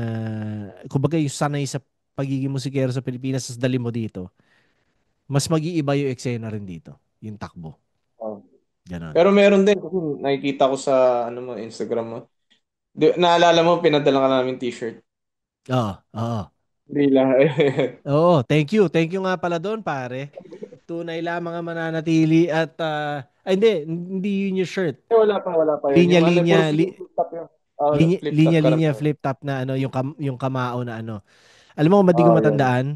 kumbaga yung sanay sa pagiging musikero sa Pilipinas, tas dali mo dito, mas mag-iiba yung eksena rin dito, yung takbo. Oh. Ganon. Pero meron din kasi nakikita ko sa ano mo Instagram mo. Naalala mo pinadala ka namin t-shirt. Oo, oo. Hindi lang. Oo, thank you. Thank you nga pala doon, pare. Tunay lamang ang mananatili at ay hindi yun yung shirt. Wala pa yun. Yung ano, puro Linya-linya, flip top yun. Oh, flip top linya-linya karamihan. flip top na ano, yung kamao na ano. Alam mo kung ba't di ko Oh, yun. matandaan?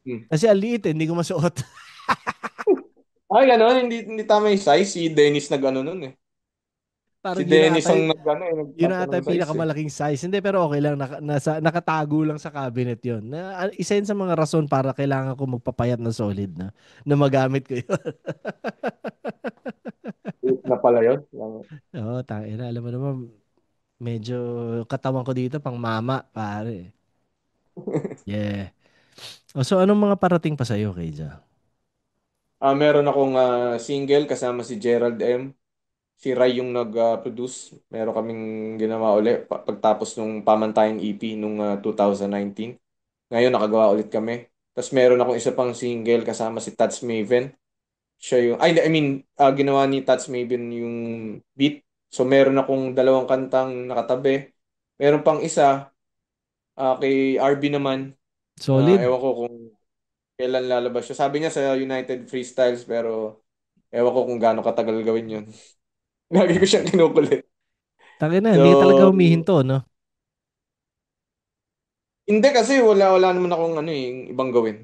Hmm. Kasi ang liit eh, hindi ko masuot. Ay, gano'n, hindi tama yung size. Si Dennis nag-ano nun eh. Si Parang yun na Dennis ata, ang nag-ano eh, yun na nagpasa ata ng yung size eh. pinakamalaking size. Hindi, pero okay lang. Nakatago lang sa cabinet yun. Isa yun sa mga rason para kailangan ko magpapayat na solid na magamit ko yun. Na pala yun. Oo, tangina. Alam mo naman, medyo katawan ko dito pang mama, pare. Yeah. Oh, so, anong mga parating pa sa'yo, Keija? Meron akong single kasama si Gerald M. Si Rai yung nag-produce. Meron kaming ginawa uli pagtapos nung Pamantayang EP nung 2019. Ngayon nakagawa ulit kami. Tapos meron akong isa pang single kasama si Tats Maven. Siya yung, ay, I mean, ginawa ni Tats Maven yung beat. So meron akong dalawang kantang nakatabi. Meron pang isa kay RB naman na Solid. ewan ko kung kailan lalabas siya. Sabi niya sa United Freestyles pero ewan ko kung gaano katagal gawin yun. Lagi ko siyang kinukulit. Tangina, hindi ka talaga So, humihinto, no? hindi kasi wala naman akong ano eh, ibang gawin.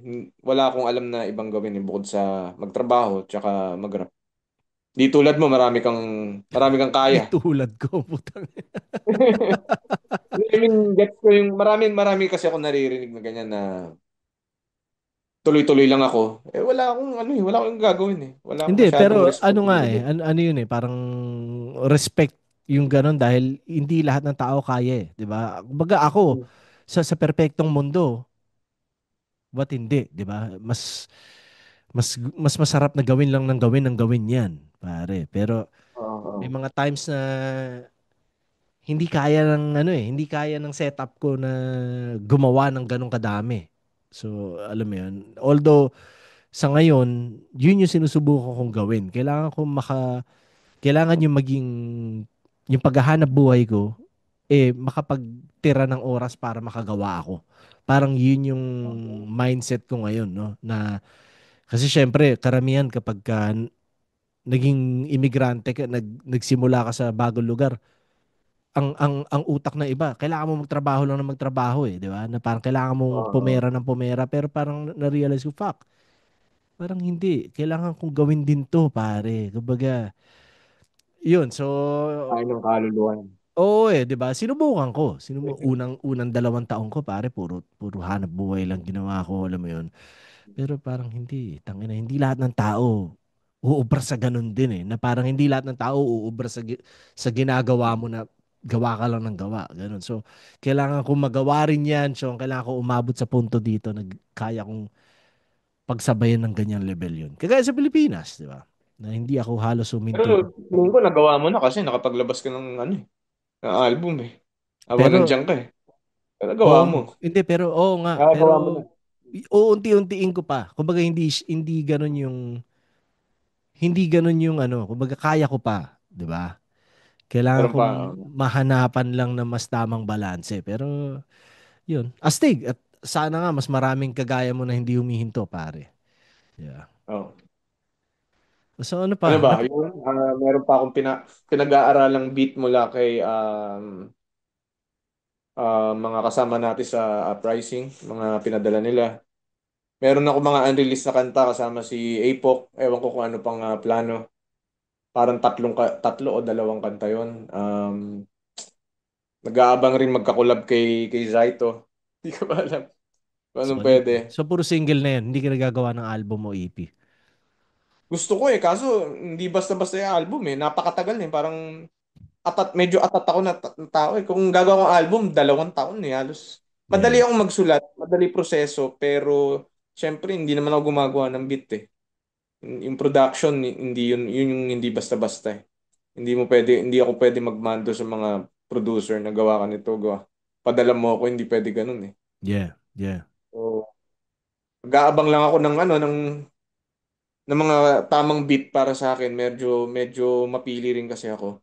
Wala akong alam na ibang gawin eh, bukod sa magtrabaho tsaka mag-rap. Di tulad mo, marami kang Di kaya. tulad ko, putang. I mean, gets ko yung marami kasi ako naririnig na ganyan na tuloy-tuloy lang ako. Wala akong ano eh, wala akong gagawin eh. Wala akong Hindi, masyadong pero ano nga eh, responsibility. ano yun eh, parang respect yung ganon dahil hindi lahat ng tao kaya eh, 'di ba? Kumbaga ako sa perpektong mundo, ba't hindi, 'di ba? Mas masarap na gawin lang ng gawin 'yan, pare. Pero may Oo. mga times na hindi kaya ng ano eh, hindi kaya ng setup ko na gumawa ng ganong kadami. So, alam mo yun. Although sa ngayon, yun yung sinusubukan kong gawin. Kailangan yung maging, yung paghahanap buhay ko, makapagtira ng oras para makagawa ako. Parang yun yung Oo. mindset ko ngayon, no? Kasi syempre, karamihan kapag naging imigrante ka, nagsimula ka sa bagong lugar, ang utak na iba, kailangan mo magtrabaho lang na magtrabaho eh, di ba? Na parang kailangan mong Oo. pumera ng pumera, pero parang na-realize ko, fuck, parang hindi. Kailangan kong gawin din to, pare. Kumbaga, yun. So, Ay, ng kaluluwa. oo eh, 'di ba? Sinubukan ko. Unang 2 taon ko pare, puro hanap buhay lang ginawa ko, alam mo 'yun. Pero parang hindi, tangina, hindi lahat ng tao uubra sa ganun din eh. Na parang hindi lahat ng tao uubra sa ginagawa mo na gawa ka lang ng gawa, ganun. So, kailangan kong magawa rin 'yan. So, kailangan ko umabot sa punto dito na kaya kong pagsabayan ng ganyang level 'yun. Kagaya sa Pilipinas, 'di ba? Na hindi ako halos Pero huminto. tingin ko nagawa mo na kasi nakapaglabas ka ng ano eh, ng album eh. Habang Pero nandiyan ka eh. Pero nagawa mo. hindi, pero oo nga, Nakagawa mo na. pero uunti-untiin ko pa. Kumbaga hindi ganun yung ano, kumbaga kaya ko pa, 'di ba? Kailangan Meron kong pa. mahanapan lang ng mas tamang balanse. Pero 'yun, astig at sana nga mas maraming kagaya mo na hindi humihinto, pare. Yeah. Oh. So ano Ano pa? ba? Yun, meron pa akong pinag-aaralang beat mula kay mga kasama natin sa pricing, mga pinadala nila. Meron ako mga unreleased na kanta kasama si Apok. Ewan ko kung ano pang plano. Parang tatlo o dalawang kanta yon. Nag-aabang rin magkakulab kay Zaito. Hindi ko pa alam kung anong Solid. pwede. So, puro single na yan. Hindi ka nagagawa ng album o EP. Gusto ko kaso hindi basta-basta yung album Napakatagal Parang medyo atat ako na tao Kung gagawa kong album, 2 taon halos. Madali Yeah. akong magsulat, madali proseso, pero syempre hindi naman ako gumagawa ng beat Yung production, yun yung hindi basta-basta hindi ako pwede magmando sa mga producer na gawa ka nito, gawa. Padala mo ako, hindi pwede ganun Yeah. Yeah. So, mag-aabang lang ako ng mga tamang beat para sa akin. Medyo medyo mapili rin kasi ako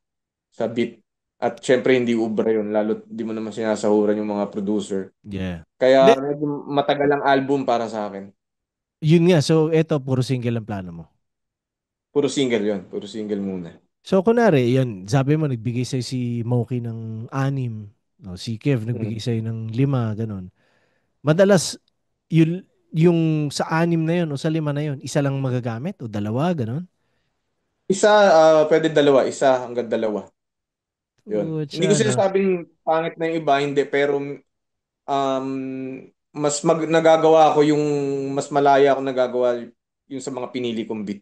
sa beat. At syempre hindi ubra yun, lalo di mo naman sinasahuran yung mga producer. Yeah. Kaya Hindi, medyo matagal ang album para sa akin. yun nga. So, eto, puro single ang plano mo. Puro single yun, puro single muna. So, kunwari, yan, sabi mo, nagbigay sa'yo si Moki ng 6. O, si Kev, Mm. nagbigay sa'yo ng 5, ganon. Madalas, yung sa 6 na yun o sa 5 na yun, isa lang magagamit o dalawa, ganon? Isa, pwede dalawa, isa hanggang dalawa. Yun. Hindi ko Pucha, no? sinasabing pangit na yung iba, hindi, pero nagagawa ko yung mas malaya ako nagagawa yung sa mga pinili kong beat.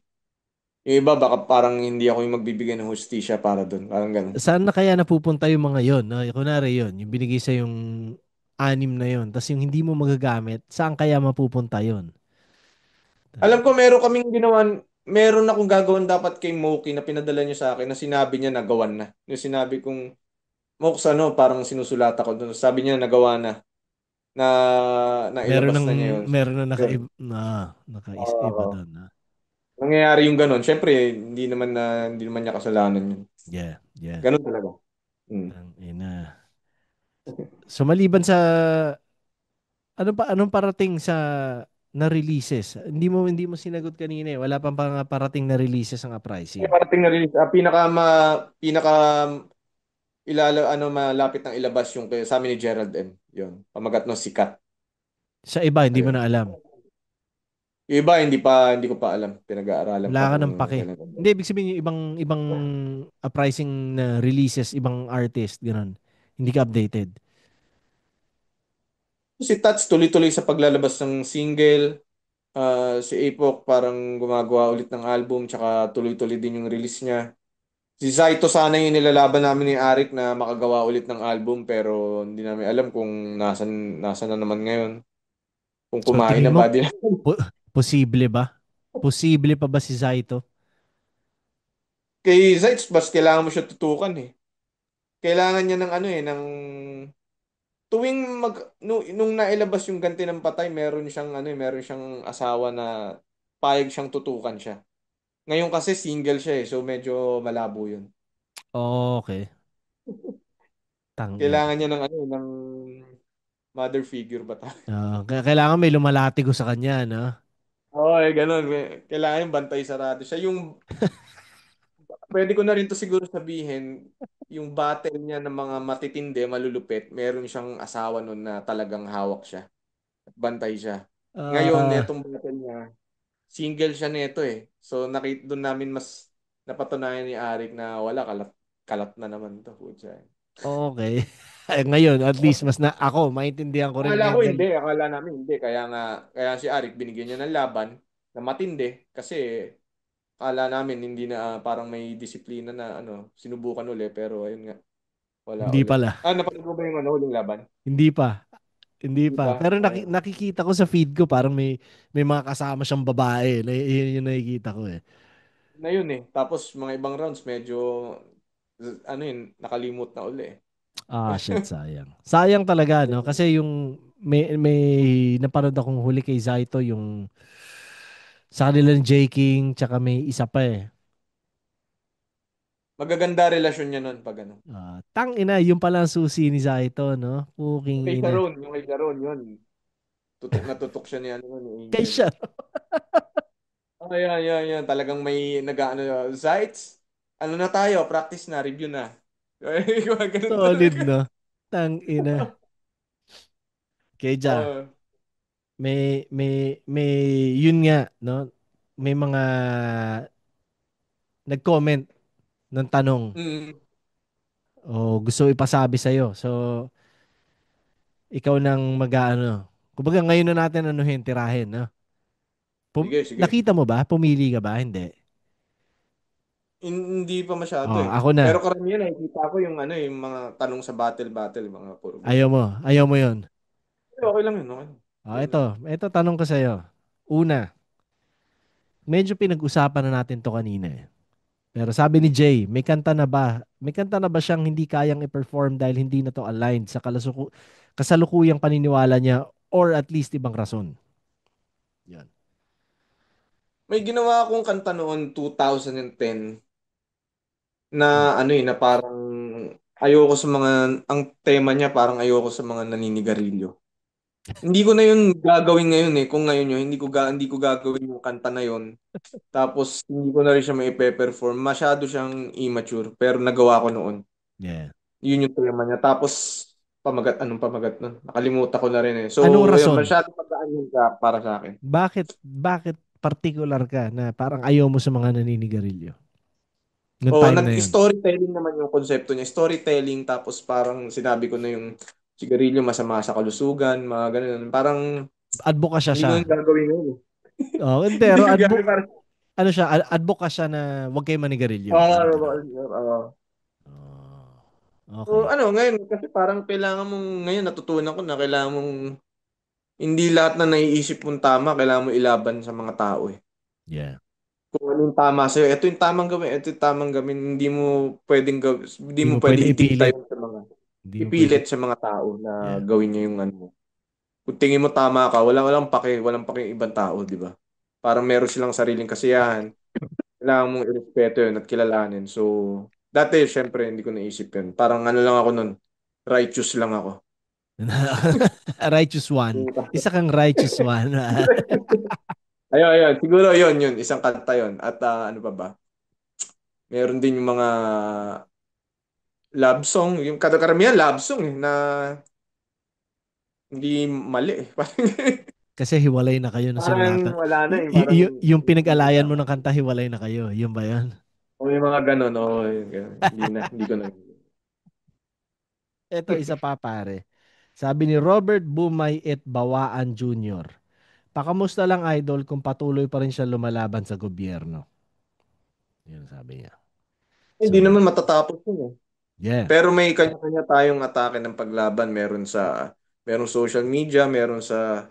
Yung iba baka parang hindi ako yung magbibigay ng hustisya para doon. Parang ganun. Saan na kaya napupunta yung mga yon? No? Kunwari yun, yung binigay sa yung 6 na yon, tapos yung hindi mo magagamit, saan kaya mapupunta yon? Alam ko meron kaming ginawan, meron akong gagawin dapat kay Moki na pinadala niya sa akin na sinabi niya nagawan na. Yung sinabi kong, Mox parang sinusulat ako doon. Sabi niya nagawa na nailabas na niya yun. Meron na Yun. nakaiba Oo. doon. Nangyayari yung ganun. Siyempre, hindi naman niya kasalanan yun. Yeah, yeah. Ganun talaga. Mm. Ang ina. So maliban sa anong parating sa na releases? Hindi mo sinagot kanina eh. Wala pang parating na releases ang Yung uprising. parating na release, pinaka malapit ng ilabas yung sa amin ni Gerald M. Yun. Pamagat ng sikat. Sa iba, hindi mo Ayun. na alam. Yung iba, hindi ko pa alam. Pinag-aaralan pa Wala ka kung ng pake. kailan. Hindi, ibig sabihin yung ibang uprising na releases, ibang artist, ganun. Hindi ka updated. Si Tats tuloy-tuloy sa paglalabas ng single. Si Apok parang gumagawa ulit ng album tsaka tuloy-tuloy din yung release niya. Si Zaito sana yung nilalaban namin ni Arik na makagawa ulit ng album pero hindi namin alam kung nasan na naman ngayon. Kung So kumain tingin na mo, ba din. posible ba? Posible pa ba si Zaito? Kay Zaito, bas kailangan mo siya tutukan Kailangan niya ng tuwing nung nailabas yung Ganti ng Patay, meron siyang asawa na payag siyang tutukan siya. Ngayon kasi single siya so medyo malabo yun. Okay. Tangin. Kailangan niya ng mother figure ba ta? Kailangan may lumalatigo sa kanya, no? Oo, ganun. Kailangan yung bantay sarado siya. Pwede ko na rin to siguro sabihin, yung battle niya ng mga matitindi, malulupit, meron siyang asawa nun na talagang hawak siya. At bantay siya. Ngayon, Ah, netong battle niya, single siya neto So, doon namin mas napatunayan ni Arik na wala, kalat, kalat na naman to. Putya. okay. Ngayon, at least mas na ako, maintindihan ko rin Akala ko ngayon dahil hindi, akala namin hindi. Kaya si Arik binigyan niya ng laban na matindi kasi akala namin hindi na parang may disiplina na sinubukan uli pero ayun nga, wala hindi uli. pala. Napanood mo ba yung huling laban? Hindi pa. Hindi Di pa. ba? Pero nakikita ko sa feed ko parang may mga kasama siyang babae. Yun yung nakikita ko eh. Na yun Tapos mga ibang rounds medyo nakalimot na uli Ah, shit, sayang. Sayang talaga, no? Kasi yung may napanood akong huli kay Zaito yung sa kanilang J. King tsaka may isa pa eh. Magaganda relasyon niya nun pag ano. Tang ina, yung pala ang susi ni Zaito, no? Yung Puking kay ina. Sharon, yun. Tutok na tutok siya ni Kay Angel. siya. Yan. Talagang may Zites, ano na tayo, practice na, review na. Ganun Solid, talaga. no? Tang ina. Keja, Oh. may, yun nga, no? May mga nag-comment ng tanong. Mm. o gusto ipasabi sa'yo. So, ikaw nang mag-ano. Kumbaga ngayon na natin anuhin, tirahin, no? Sige, sige. Nakita mo ba? Pumili ka ba? Hindi. Hindi pa masyado Oh, eh. ako Pero na. karamihan nakikita ko yung ano yung mga tanong sa battle, mga puro Ayaw ganun. mo. Ayaw mo yon. Pero okay lang yun, okay. Oh, Game ito. lang. Ito tanong ko sa'yo. Una, medyo pinag-usapan na natin to kanina eh. Pero sabi ni Jay, may kanta na ba? May kanta na ba siyang hindi kayang i-perform dahil hindi na to aligned sa kasalukuyang paniniwala niya or at least ibang rason? Yan. May ginawa akong kanta noon 2010 na ano eh, na parang ayoko sa mga, ang tema niya parang ayoko sa mga naninigarilyo. Hindi ko na yun gagawin ngayon eh. Kung ngayon yun, hindi ko gagawin yung kanta na yun. Tapos hindi ko na rin siya mai-perform. Masyado siyang immature. Pero nagawa ko noon. Yeah. Yun yung tema niya. Tapos anong pamagat nun? Nakalimutan ko na rin eh. So, Anong ayun, rason? masyado pagkaan yun para sa akin. Bakit particular ka na parang ayaw mo sa mga naninigarilyo? Noong O, time na yun. nag-storytelling naman yung konsepto niya. Storytelling, tapos parang sinabi ko na yung sigarilyo masama sa kalusugan, mga ganun. Parang Advokasya hindi siya. ko yung gagawin ngayon eh. Oh, hindi, Hindi pero ko gagawin parang, ano siya, advokasya na huwag kayo manigarilyo. Parang gano'n. oo. Oh, So, okay. ano, ngayon, kasi parang kailangan mong, ngayon natutunan ko na kailangan mong, hindi lahat na naiisip mong tama, kailangan mo ilaban sa mga tao eh. Yeah. Kung ano yung tama sa'yo, ito yung tamang gawin, ito yung tamang gawin, hindi Hindi mo mo pwede pwede idikta ipilit. yun sa mga, Hindi mo pwede. ipilit sa mga tao na Yeah. gawin niya yung ano mo. Kung tingin mo tama ka, walang pake yung ibang tao, di ba? Parang meron silang sariling kasiyahan, kailangan mong irespeto yun at kilalanin. So, dati, syempre, hindi ko naisip yun. Parang ano lang ako nun, righteous lang ako. Righteous one. Isa kang righteous one. Ayun. Siguro yun. Isang kanta yun. At ano pa ba? Meron din yung mga love song. Yung karamihan love song eh, na hindi mali eh. Kasi hiwalay na kayo na Parang sinulatan. wala na eh. Parang Yung hindi pinag-alayan na. mo ng kanta, hiwalay na kayo. Yun ba yan? O yung mga ganun. O, yun, ganun. Hindi na. Hindi ko na. Ito, isa pa pare. Sabi ni Robert Bumay et Bawaan Jr. Pakamusta lang idol kung patuloy pa rin siya lumalaban sa gobyerno. Yun sabi niya. Hindi So, naman matatapos yun eh. yeah. Pero may kanya-kanya tayong atake ng paglaban. Meron social media, meron sa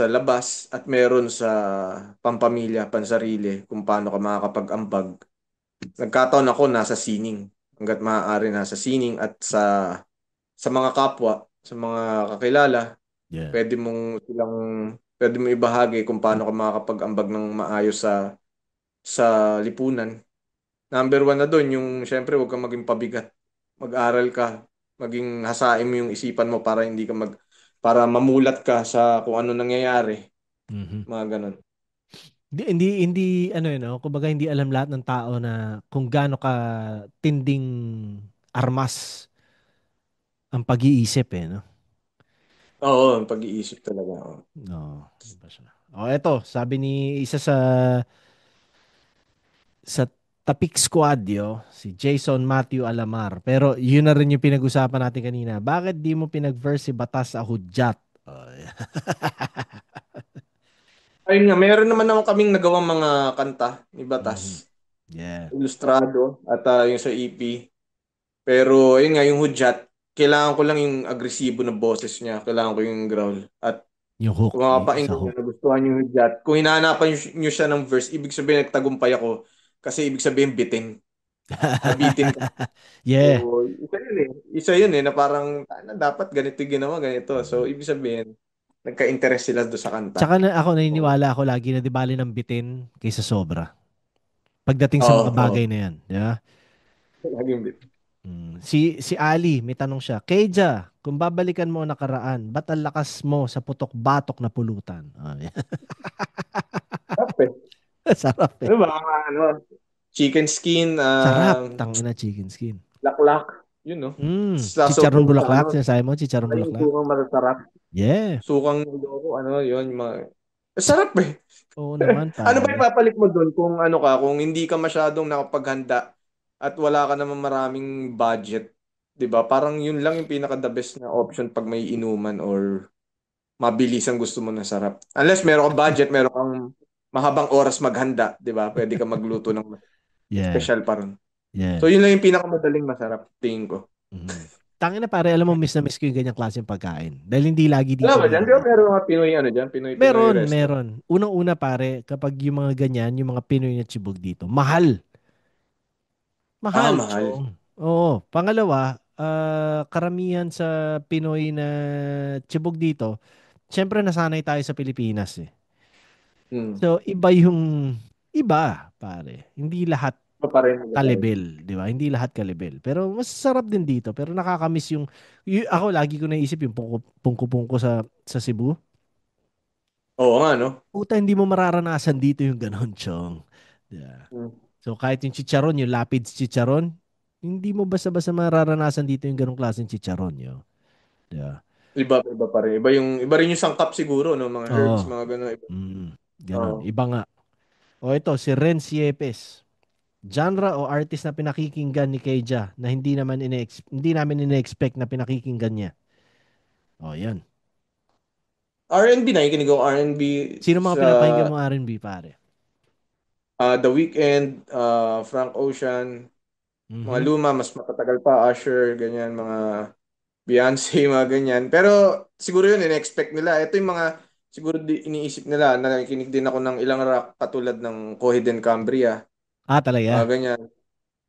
labas, at meron sa pampamilya, pansarili, kung paano ka makakapag-ambag. Nagkataon ako nasa sining. Hanggat maaari nasa sining at sa mga kapwa, sa mga kakilala, Yeah. pwede mong silang pwede mo ibahagi kung paano ka makakapag-ambag ng maayos sa lipunan. Number one na doon, yung syempre huwag kang maging pabigat. Mag-aral ka, maging hasain mo yung isipan mo para mamulat ka sa kung ano nangyayari, Mhm. mga ganun. Hindi, ano yun, no? Kumbaga hindi alam lahat ng tao na kung gaano ka tinding armas ang pag-iisip eh, no? Oo, ang pag-iisip talaga. Oo. No. Iba siya. Oh, eto, sabi ni isa sa Tapik Squad si Jason Matthew Alamar. Pero yun na rin yung pinag-usapan natin kanina. Bakit di mo pinag-verse si Batas sa Hudyat? Oh, yeah. Ayun nga, meron naman ako kaming nagawang mga kanta ni Mhm. Batas, Yeah. ilustrado, at yung sa EP. Pero ayun nga, yung hudyat, kailangan ko lang yung agresibo na boses niya. Kailangan ko yung growl. At Yung hook, kung sa makapakinggan niyo, hook. nagustuhan yung hudyat, kung hinahanapan niyo siya ng verse, ibig sabihin nagtagumpay ako. Kasi ibig sabihin bitin. Nabitin ka. Yeah. So, isa yun eh. Isa yun eh, na parang, dapat ganito yung ginawa, ganito. So, Mhm. ibig sabihin, nagka-interest sila doon sa kanta. Tsaka na ako Oo. naniniwala ako lagi na di bali ng bitin kaysa sobra. Pagdating sa Oo, mga oo. bagay na yan. Di ba? Laging bitin. Si Ali, may tanong siya. Keja, kung babalikan mo ang nakaraan, ba't ang lakas mo sa putok-batok na pulutan? Ah, yan. Sarap eh. Sarap eh. Ano ba? Ano, chicken skin, Sarap. Tangina chicken skin. laklak. Yun, no? Sa Chicharon sobrang sa bulaklak. ano, Sinasabi mo, chicharon ay, yung bulaklak? sukang masasarap. Yeah. Sukang loko, ano, yun, yung mga... Sarap eh. Oo naman, Ano ba pare. ipapalit mo doon kung ano ka, kung hindi ka masyadong nakapaghanda at wala ka naman maraming budget? 'Di ba? Parang yun lang yung pinaka the best na option pag may inuman or mabilis ang gusto mo na sarap. Unless meron kang budget, meron kang mahabang oras maghanda, 'di ba? Pwede ka magluto ng Yeah. special pa rin. Yeah. So yun lang yung pinakamadaling masarap, tingin ko. Mhm. Tangina pare, alam mo miss na miss ko yung ganyang klaseng pagkain. Dahil hindi lagi Wala dito ba dyan? Di ba meron eh. meron mga Pinoy ano dyan? Pinoy Meron, resto. meron. Unang-una pare, kapag yung mga ganyan, yung mga Pinoy na chibog dito, mahal. Ah, Mahal, mahal. chong. Oo. Pangalawa, karamihan sa Pinoy na chibog dito, syempre nasanay tayo sa Pilipinas eh. Hmm. So, iba, pare. Hindi lahat Iba pa rin. Iba pa rin. ka-level, di ba? Hindi lahat ka-level. Pero masarap din dito. Pero nakakamiss ako lagi ko naisip yung pungko-pungko sa Cebu. Oo nga, no? Puta, hindi mo mararanasan dito yung ganon, chong. Yeah. Hmm. So kahit yung chicharon, yung Lapid's chicharon, hindi mo basta-basta mararanasan dito yung ganong klaseng chicharon, yo. Yeah. Iba pa rin. Iba rin yung sangkap siguro, no? Mga herbs, Oo. mga gano'n. Ganon. Oo. Iba nga. O ito, si Ren Siepes. Genre o artist na pinakikinggan ni Keja na hindi namin ine-expect na pinakikinggan niya. O, yan. R&B, nakikinig ako R&B Sino mga sa pinapakinggan mo R&B, pare? The Weeknd, Frank Ocean, mga Mhm. luma, mas matatagal pa, Usher, ganyan, mga Beyonce, mga ganyan. Pero siguro yun, in-expect nila. Ito yung mga, siguro iniisip nila, nakikinig din ako ng ilang rock katulad ng Coheed and Cambria, Ah, mga talaga? ganyan.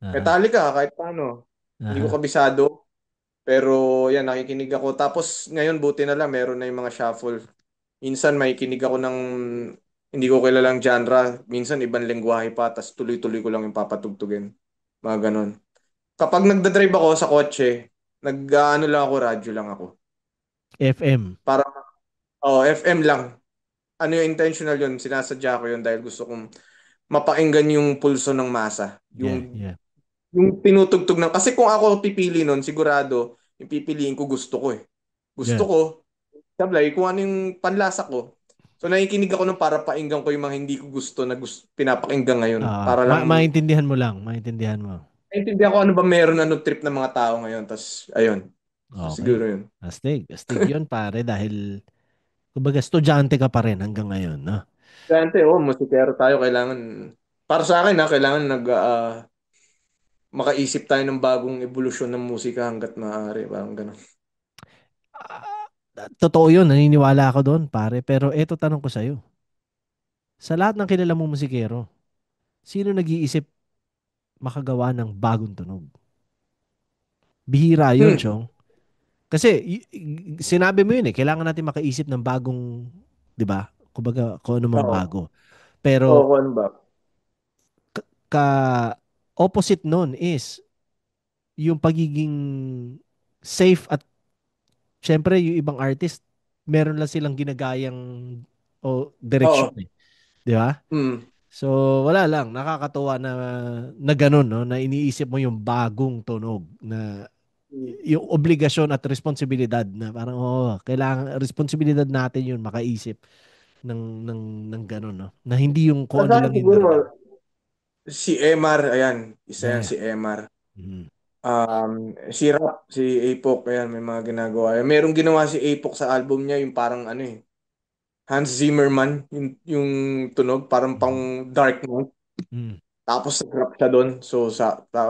Aha. Metallica, kahit paano. Hindi ko Aha. kabisado, pero yan, nakikinig ako. Tapos ngayon, buti na lang, meron na yung mga shuffle. Minsan, may kinig ako ng hindi ko kilalang genre. Minsan, ibang lengguwahe pa, tapos tuloy-tuloy ko lang yung papatugtugin. Mga ganon. Kapag nagdadrive ako sa kotse, nag-ano lang ako, radyo lang ako. FM. Para, FM lang. Ano yung intentional yun? Sinasadya ko yun dahil gusto kong mapakinggan yung pulso ng masa. Yeah, yeah. Yung tinutugtog ng... Kasi kung ako pipili nun, sigurado, yung pipiliin ko gusto ko eh. Gusto Yeah. ko, sablay, kung ano yung panlasa ko. So nakikinig ako nung para painggan ko yung mga hindi ko gusto na pinapakinggan ngayon. Para lang Maintindihan mo lang. Maintindihan mo. naintindihan ko ano ba meron ano trip ng mga tao ngayon. Tapos, ayun. So, siguro Okay. yun. Astig. Astig yun, pare, dahil kumbaga, estudyante ka pa rin hanggang ngayon, no? Dante, musikero tayo. Kailangan, para sa akin kailangan makaisip tayo ng bagong evolusyon ng musika hanggat maaari. Parang ganun. Ah, totoo yun, naniniwala ako doon, pare. Pero eto tanong ko sa'yo. Sa lahat ng kilala mong musikero, sino nag-iisip makagawa ng bagong tunog? Bihira yun, Hmm. Chong. Kasi sinabi mo yun eh, kailangan natin makaisip ng bagong, 'di ba? Kumbaga, kung ano man Oo. bago. Pero Oo, kung ano ba? ka opposite nun is yung pagiging safe at syempre yung ibang artist meron lang silang ginagayang o direksyon Oo. eh, 'di ba? Hmm. So wala lang, nakakatuwa na ganun, no, na iniisip mo yung bagong tunog na Hmm. yung obligasyon at responsibilidad na parang kailangan responsibilidad natin yun makaisip ng ganun, no? Na hindi yung Para kung sa ano akin lang yung siguro, narinig. si Emar, ayan. Isa yan Yeah. si Emar. Mhm. Si Rap, si Apok, ayan, may mga ginagawa. Merong ginawa si Apok sa album niya, yung parang ano eh, Hans Zimmerman, yung tunog, parang Mhm. pang Dark Knight. Mhm. Tapos nag-rap siya doon. So,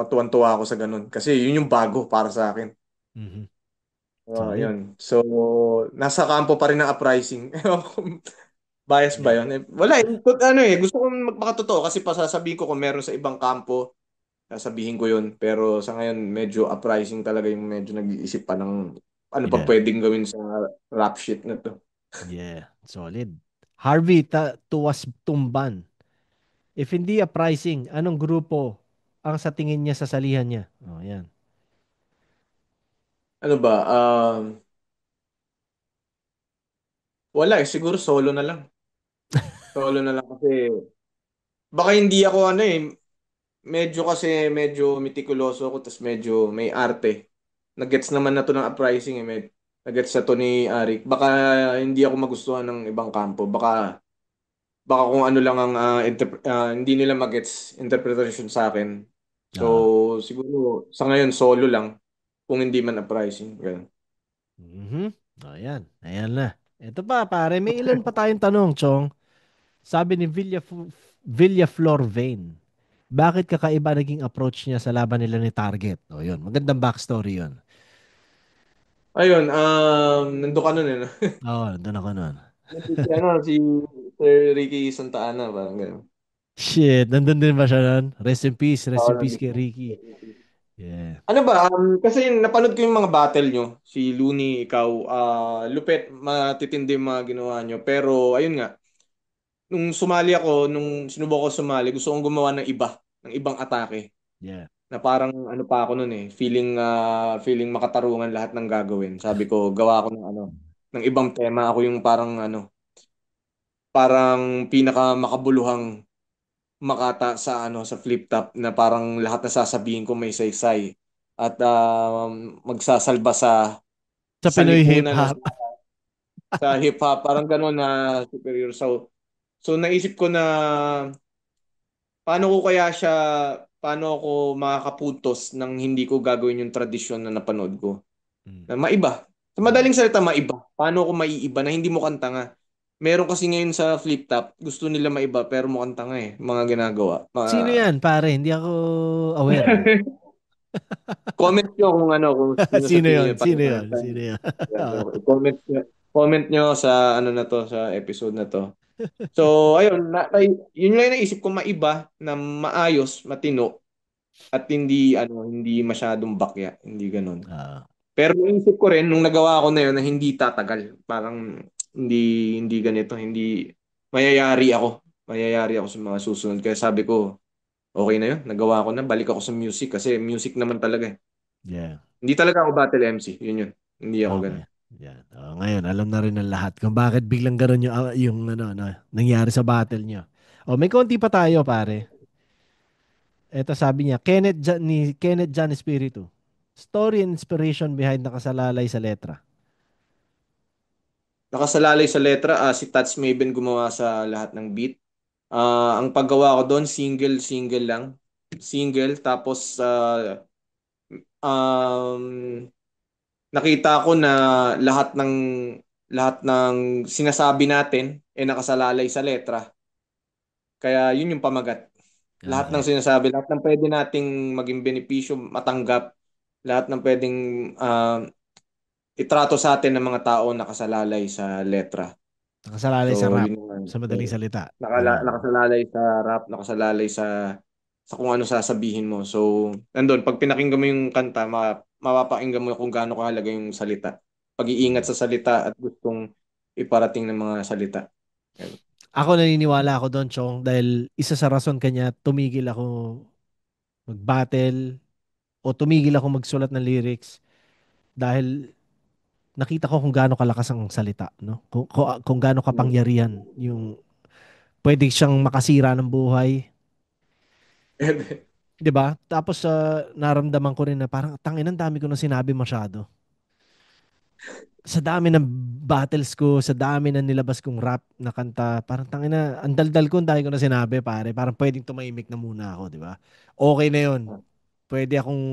tuwan-tuwa ako sa ganun. Kasi yun yung bago para sa akin. Mhm. Oh, Solid. yun. So, nasa kampo pa rin ng uprising. Ewan ko, bias ba Yeah. yun? Wala eh. Ano eh, gusto kong magpakatotoo kasi pasasabihin ko kung meron sa ibang kampo, sasabihin ko yun. Pero sa ngayon, medyo uprising talaga yung medyo nag-iisip pa ng ano pa Yeah. pwedeng gawin sa rap shit na to. Yeah. Solid. Harvey, tuwas tumban. If hindi uprising, anong grupo ang sa tingin niya sa salihan niya? Oh, yan. Ano ba? Wala eh. Siguro solo na lang. Solo na lang kasi baka hindi ako ano eh. Medyo meticuloso ako tapos medyo may arte. Nagets naman na to ng uprising eh. Nagets na to ni Arik. Baka hindi ako magustuhan ng ibang kampo. Baka kung ano lang ang hindi nila magets interpretation sa akin. So Ah, siguro sa ngayon solo lang. kung hindi man uprising. Ganun. Mhm. Ayan. Ayan na. Ito pa, pare. May ilan pa tayong tanong, Chong. Sabi ni Villaflor Vane, bakit kakaiba naging approach niya sa laban nila ni Target? O yun, magandang backstory yun. Ayun, nandun ka nun eh. No? Oo, doon ako nun. Si Sir Ricky Santa Ana, parang gano'n. Shit, nandun din ba siya nun? Rest Oo, in peace nandun kay siya. Ricky. Yeah. Ano ba, kasi napanood ko yung mga battle nyo, si Looney, ikaw, lupet, matitindi yung mga ginawa nyo. Pero, ayun nga, nung sumali ako, nung sinubukan ko sumali, gusto kong gumawa ng iba, ng ibang atake. Yeah. Na parang ano pa ako noon eh, feeling makatarungan lahat ng gagawin. Sabi ko, gawa ako ng ano, ng ibang tema. Ako yung parang ano, parang pinaka makabuluhang makata sa ano sa flip top na parang lahat na sasabihin ko may saysay at magsasalba Sa sa Pinoy lipunan o hip-hop. sa hip hop parang gano'n na superior. So naisip ko na paano ko kaya siya paano ako makakapuntos nang hindi ko gagawin yung tradisyon na napanood ko. Mm. Na maiba. Sa Mm. madaling salita, maiba. Paano ako maiiba na hindi mo kanta. Meron kasi ngayon sa flip top, gusto nila maiba pero mukhang tanga eh. Mga ginagawa. Sino yan, pare? Hindi ako aware. Comment nyo kung ano, kung sino sa Sino tingin yon? nyo Sino tanga. yon? Sino yon? Comment nyo sa ano na to, sa episode na to. So, ayun, yun lang yung naisip ko maiba na maayos, matino at hindi masyadong bakya, hindi ganun. Ah, Pero naisip ko rin nung nagawa ko na yun na hindi tatagal. Parang hindi ganito, hindi mayayari ako. Mayayari ako sa mga susunod. Kaya sabi ko, okay na yun. Nagawa ko na. Balik ako sa music kasi music naman talaga eh. yeah. Hindi talaga ako battle MC. Yun yun. Hindi ako Okay. ganun. Yan. Ngayon, alam na rin ng lahat kung bakit biglang gano'n yung ano, nangyari sa battle nyo. May konti pa tayo, pare. Ito sabi niya, Kenneth John Espiritu. Story and inspiration behind nakasalalay sa letra. Nakasalalay sa letra, si Tats Maven gumawa sa lahat ng beat. Ang paggawa ko doon, single lang. Single. Tapos, um, nakita ko na lahat ng lahat ng sinasabi natin ay nakasalalay sa letra. Kaya yun yung pamagat. Lahat ng Okay. sinasabi, lahat ng pwede nating maging benepisyo, matanggap, lahat ng pwedeng itrato sa atin ng mga tao nakasalalay sa letra. Nakasalalay sa So, rap. yun yung Sa madaling salita. nakasalalay sa rap, nakasalalay sa kung ano sasabihin mo. So, nandun, pag pinakinggan mo yung kanta, mapapakinggan mo kung gaano kahalaga yung salita. Pag-iingat Mm. sa salita at gustong iparating ng mga salita. Yan. Ako naniniwala ako doon, Chong, dahil isa sa rason kanya tumigil ako mag-battle o tumigil ako magsulat ng lyrics dahil nakita ko kung gaano kalakas ang salita, no? Kung gaano Mm. kapangyarihan yung pwede siyang makasira ng buhay, 'di ba? Tapos naramdaman ko rin na parang tangin ang dami ko na sinabi masyado. Sa dami ng battles ko, sa dami ng nilabas kong rap na kanta, parang tangin na ang daldal ko, ang dami ko na sinabi, pare. Parang pwedeng tumahimik na muna ako, 'di ba? Okay na 'yon. Pwede akong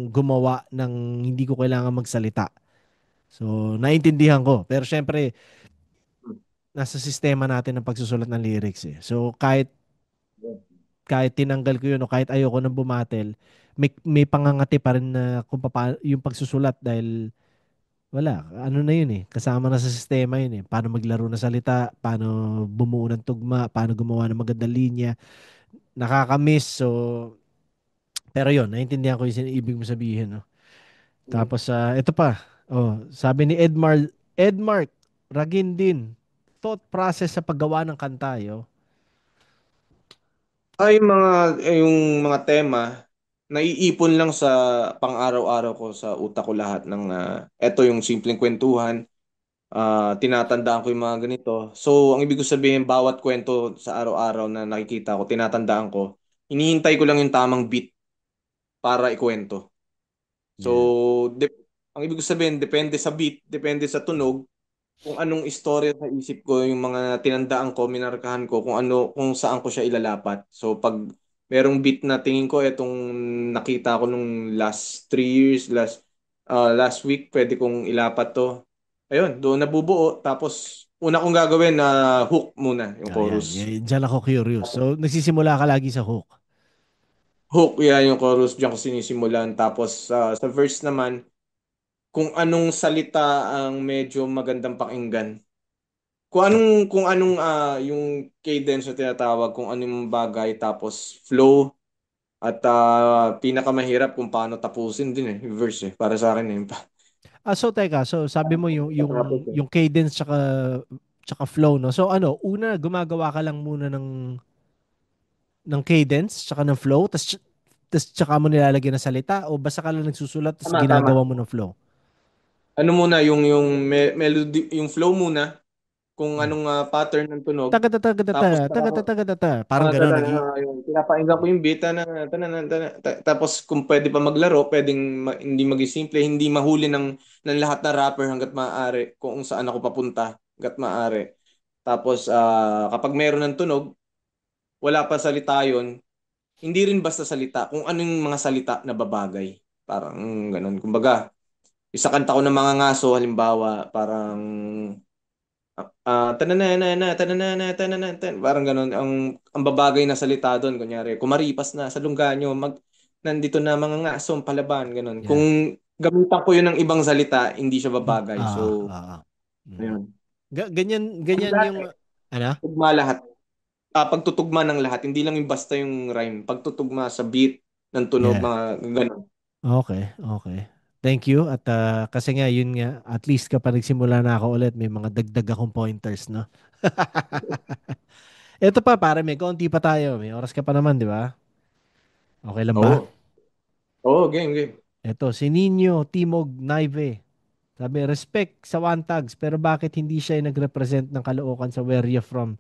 gumawa ng hindi ko kailangan magsalita. So, naintindihan ko. Pero syempre, nasa sistema natin ng pagsusulat ng lyrics eh. So, kahit tinanggal ko yun o kahit ayoko nang bumatel, may pangangati pa rin na kung yung pagsusulat dahil wala, ano na yun eh, kasama na sa sistema yun eh. Paano maglaro ng salita, paano bumuo ng tugma, paano gumawa ng magandang linya, nakakamiss. So, pero yun, naintindihan ko yung ibig mo sabihin. No? Tapos, ito pa, sabi ni Edmark Ragindin, thought process sa paggawa ng kanta, yo. Yung mga tema, naiipon lang sa pang-araw-araw ko sa utak ko lahat ng eto yung simpleng kwentuhan, tinatandaan ko yung mga ganito. So, ang ibig ko sabihin, bawat kwento sa araw-araw na nakikita ko, tinatandaan ko, hinihintay ko lang yung tamang beat para ikwento. So, Yeah. ang ibig ko sabihin, depende sa beat, depende sa tunog, kung anong istorya sa isip ko, yung mga tinandaan ko, minarkahan ko, kung saan ko siya ilalapat. So, pag merong beat na tingin ko, etong nakita ko nung last 3 years, last week pwede kong ilapat to. Ayun, doon nabubuo. Tapos, una kong gagawin na hook muna, yung Ayan, chorus. diyan ako curious. So, nagsisimula ka lagi sa hook. Hook, yan yung chorus, diyan ko sinisimulan. Tapos, sa verse naman, kung anong salita ang medyo magandang pakinggan. Kung anong yung cadence na tinatawag, kung anong bagay, tapos flow, at pinakamahirap kung paano tapusin din yung verse para sa akin So teka, so sabi mo yung yung Tapos, yung cadence tsaka flow, no? So ano, una gumagawa ka lang muna ng cadence tsaka ng flow, tas tsaka mo nilalagyan ng salita o basta ka lang nagsusulat tas tama, tama. ginagawa mo ng flow? Ano muna melody, yung flow muna, kung Hmm. anong pattern ng tunog, Tagatata, tagatata, tapos tagatata, tagatata. Parang gano'n yung pinapakinggan ko yung beat tapos kung pwede pa maglaro, pwedeng hindi maging simple, hindi mahuli ng lahat na rapper hangga't maaari kung saan ako papunta hangga't maaari. Tapos kapag meron ng tunog, wala pa salita yon, hindi rin basta salita, kung ano yung mga salita na babagay. Parang ganun. Kumbaga, isa kanta ko ng mga ngaso, halimbawa, parang tananana, tananana, tananana, parang ganun. Ang babagay na salita doon, kunyari, kumaripas na sa lungga nyo, nandito na mga ngaso, palaban, ganun. Kung yeah. gamitan ko yun ng ibang salita, hindi siya babagay. Ah, So, ah, ah. Mm. ayun. Ganyan Lahat, yung ano? tugma lahat. Pagtutugma ng lahat, hindi lang yung basta yung rhyme. Pagtutugma sa beat, ng tunog, Yeah. mga ganun. Okay, okay. Thank you. At kasi nga, yun nga, at least kapag nagsimula na ako ulit, may mga dagdag akong pointers, no? Ito pa, pare, may konti pa tayo. May oras ka pa naman, di ba? Okay lang ba? Oo. Oo, game, game. Ito, si Nino Timog Naive. Sabi, respect sa One Tags, pero bakit hindi siya yung nag-represent ng Caloocan sa Where You From?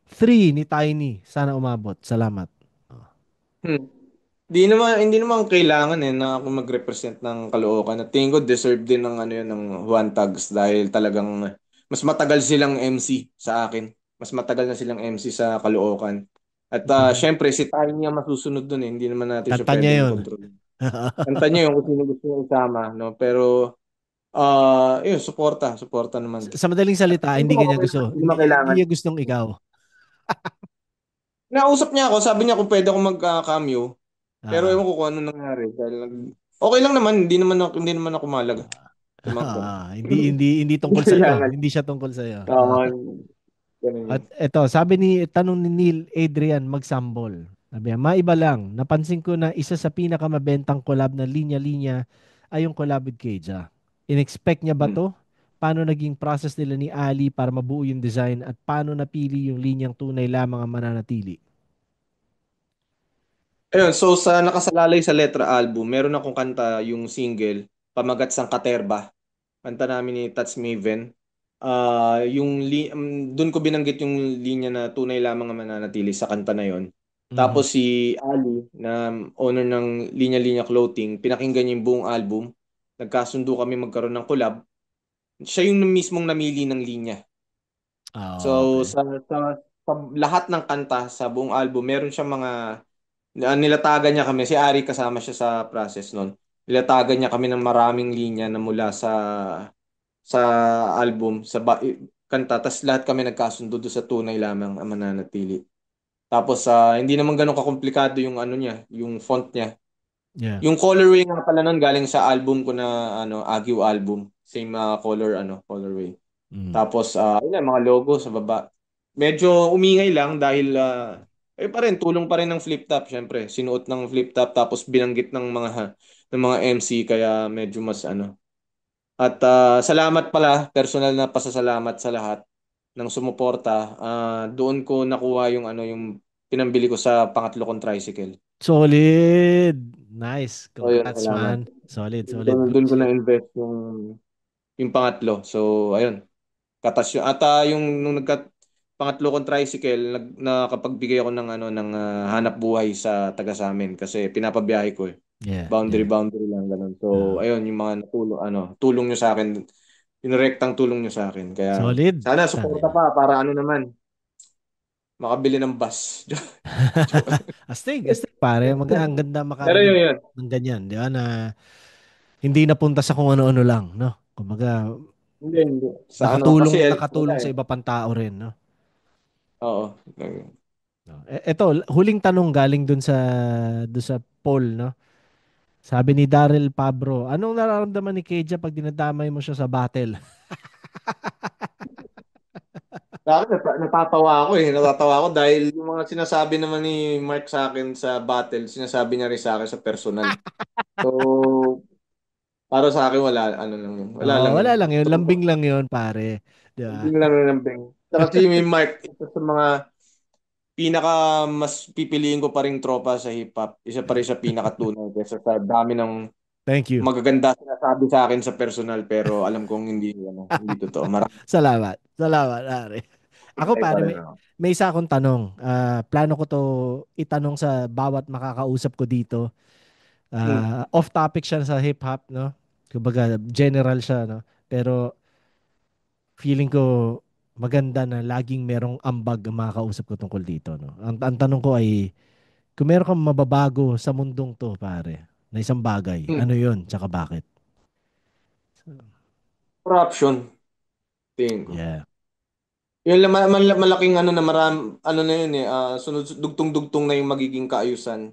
3 ni Tiny. Sana umabot. Salamat. Oh. Hmm. Hindi naman kailangan na ako mag-represent ng Caloocan. At tingin ko deserve din ng ano yun ng Juan Tags dahil talagang mas matagal silang MC sa akin. Mas matagal na silang MC sa Caloocan. At Mm. syempre si Tiny ang masusunod dun. Hindi naman natin siya Kanta niya pwedeng yun. kontrol. Kanta niya yung kung sino gusto niya isama, no? Pero yun, suporta naman. Sa madaling salita, Hindi hindi mo kanya gusto. hindi Hindi, mo hindi kailangan. niya gustong ikaw. Nausap niya ako, sabi niya kung pwede ako mag-cameo. Pero Ah. ewan ko kung ano nangyari dahil okay lang naman, hindi naman ako malaga. Tumakbo. Hindi Hindi tungkol sa iyo. kailangan. Hindi siya tungkol sa iyo. Ganun yun. At eto, sabi ni tanong ni Neil Adrian Magsambol. Sabi niya, maiba lang. Napansin ko na isa sa pinakamabentang collab na linya-linya ay yung collab with Keja. In-expect niya ba Hmm. to? Paano naging process nila ni Ali para mabuo yung design at paano napili yung linyang tunay lamang ang mananatili? Ayun, so sa nakasalalay sa Letra album, meron akong kanta, yung single, Pamagat sang Katerba. Kanta namin ni Tats Maven. Doon ko binanggit yung linya na tunay lamang ang mananatili sa kanta na yon. Mhm. Tapos si Ali, na owner ng Linya Linya Clothing, pinakinggan niya yung buong album. Nagkasundo kami magkaroon ng collab. Siya yung mismong namili ng linya. Ah, So okay. sa lahat ng kanta sa buong album, meron siyang mga nilatagan niya kami. Si Ari kasama siya sa process nun. Nilatagan niya kami ng maraming linya na mula sa album, kanta. Tapos lahat kami nagkasundo doon sa tunay lamang ang mananatili. Tapos hindi naman ganun kakomplikado yung ano niya, yung font niya. Yeah. Yung colorway nga pala nun galing sa album ko na Agio album. Same colorway. Mm. Tapos yun na, mga logo sa baba. Medyo umingay lang dahil pa rin tulong pa rin ng flip top syempre. Sinuot ng flip top tapos binanggit ng mga MC kaya medyo mas ano. At salamat pala, personal na pasasalamat sa lahat ng sumuporta. Doon ko nakuha yung pinambili ko sa pangatlo kong tricycle. Solid. Nice. So yun, Congrats, salamat. man. Solid, solid. Doon, Good doon ko shit. na-invest yung pangatlo. So ayun, katas yun. At yung nung pangatlo kong tricycle, nakapagbigay ako ng hanap buhay sa taga sa amin kasi pinapabiyahe ko eh. Yeah, Boundary yeah. boundary lang ganun. So Ah, ayun yung mga tulong nyo sa akin, direktang tulong nyo sa akin. Kaya solid. sana suporta Tangina. pa para ano naman, makabili ng bus. Astig, astig pare. Ang ganda Pero makarinig yun. ng ganyan, di ba? Na Hindi napunta sa kung ano-ano lang, no? Kumbaga, Hindi, hindi. Sa ano, kasi wala nakatulong sa eh. iba pang tao rin, no? Oo. No. Eto, huling tanong galing dun sa poll, no? Sabi ni Daryl Pabro, anong nararamdaman ni Keja pag dinadamay mo siya sa battle? Sa akin, natatawa ako eh. Natatawa ako dahil yung mga sinasabi naman ni Mark sa akin sa battle, sinasabi niya rin sa akin sa personal. So, para sa akin, wala, ano lang yun. Wala Oh, lang wala yun. lang yun. So, Lambing lang yun, pare. Di ba? hindi lang yun ang beng. Saka si Mark, isa sa mga pinaka mas pipiliin ko pa ring tropa sa hip-hop. Isa pa rin sa pinakatunay kesa sa dami ng Thank you. magaganda sinasabi sa akin sa personal pero alam kong hindi, ano, hindi totoo. Marami Salamat. Salamat, pare. Ako, pa pare, rin may, ako. may isa akong tanong. Plano ko to itanong sa bawat makakausap ko dito. Hmm. Off topic siya sa hip-hop, no? Kumbaga, general siya, no? Pero feeling ko maganda na laging merong ambag ang makakausap ko tungkol dito, no? Ang tanong ko ay, kung meron kang mababago sa mundong to, pare, na isang bagay, Hmm. ano yun, tsaka bakit? Corruption, tingin ko. Yeah. Yun lang, malaking ano na ano na yun eh, sunod dugtong-dugtong na yung magiging kaayusan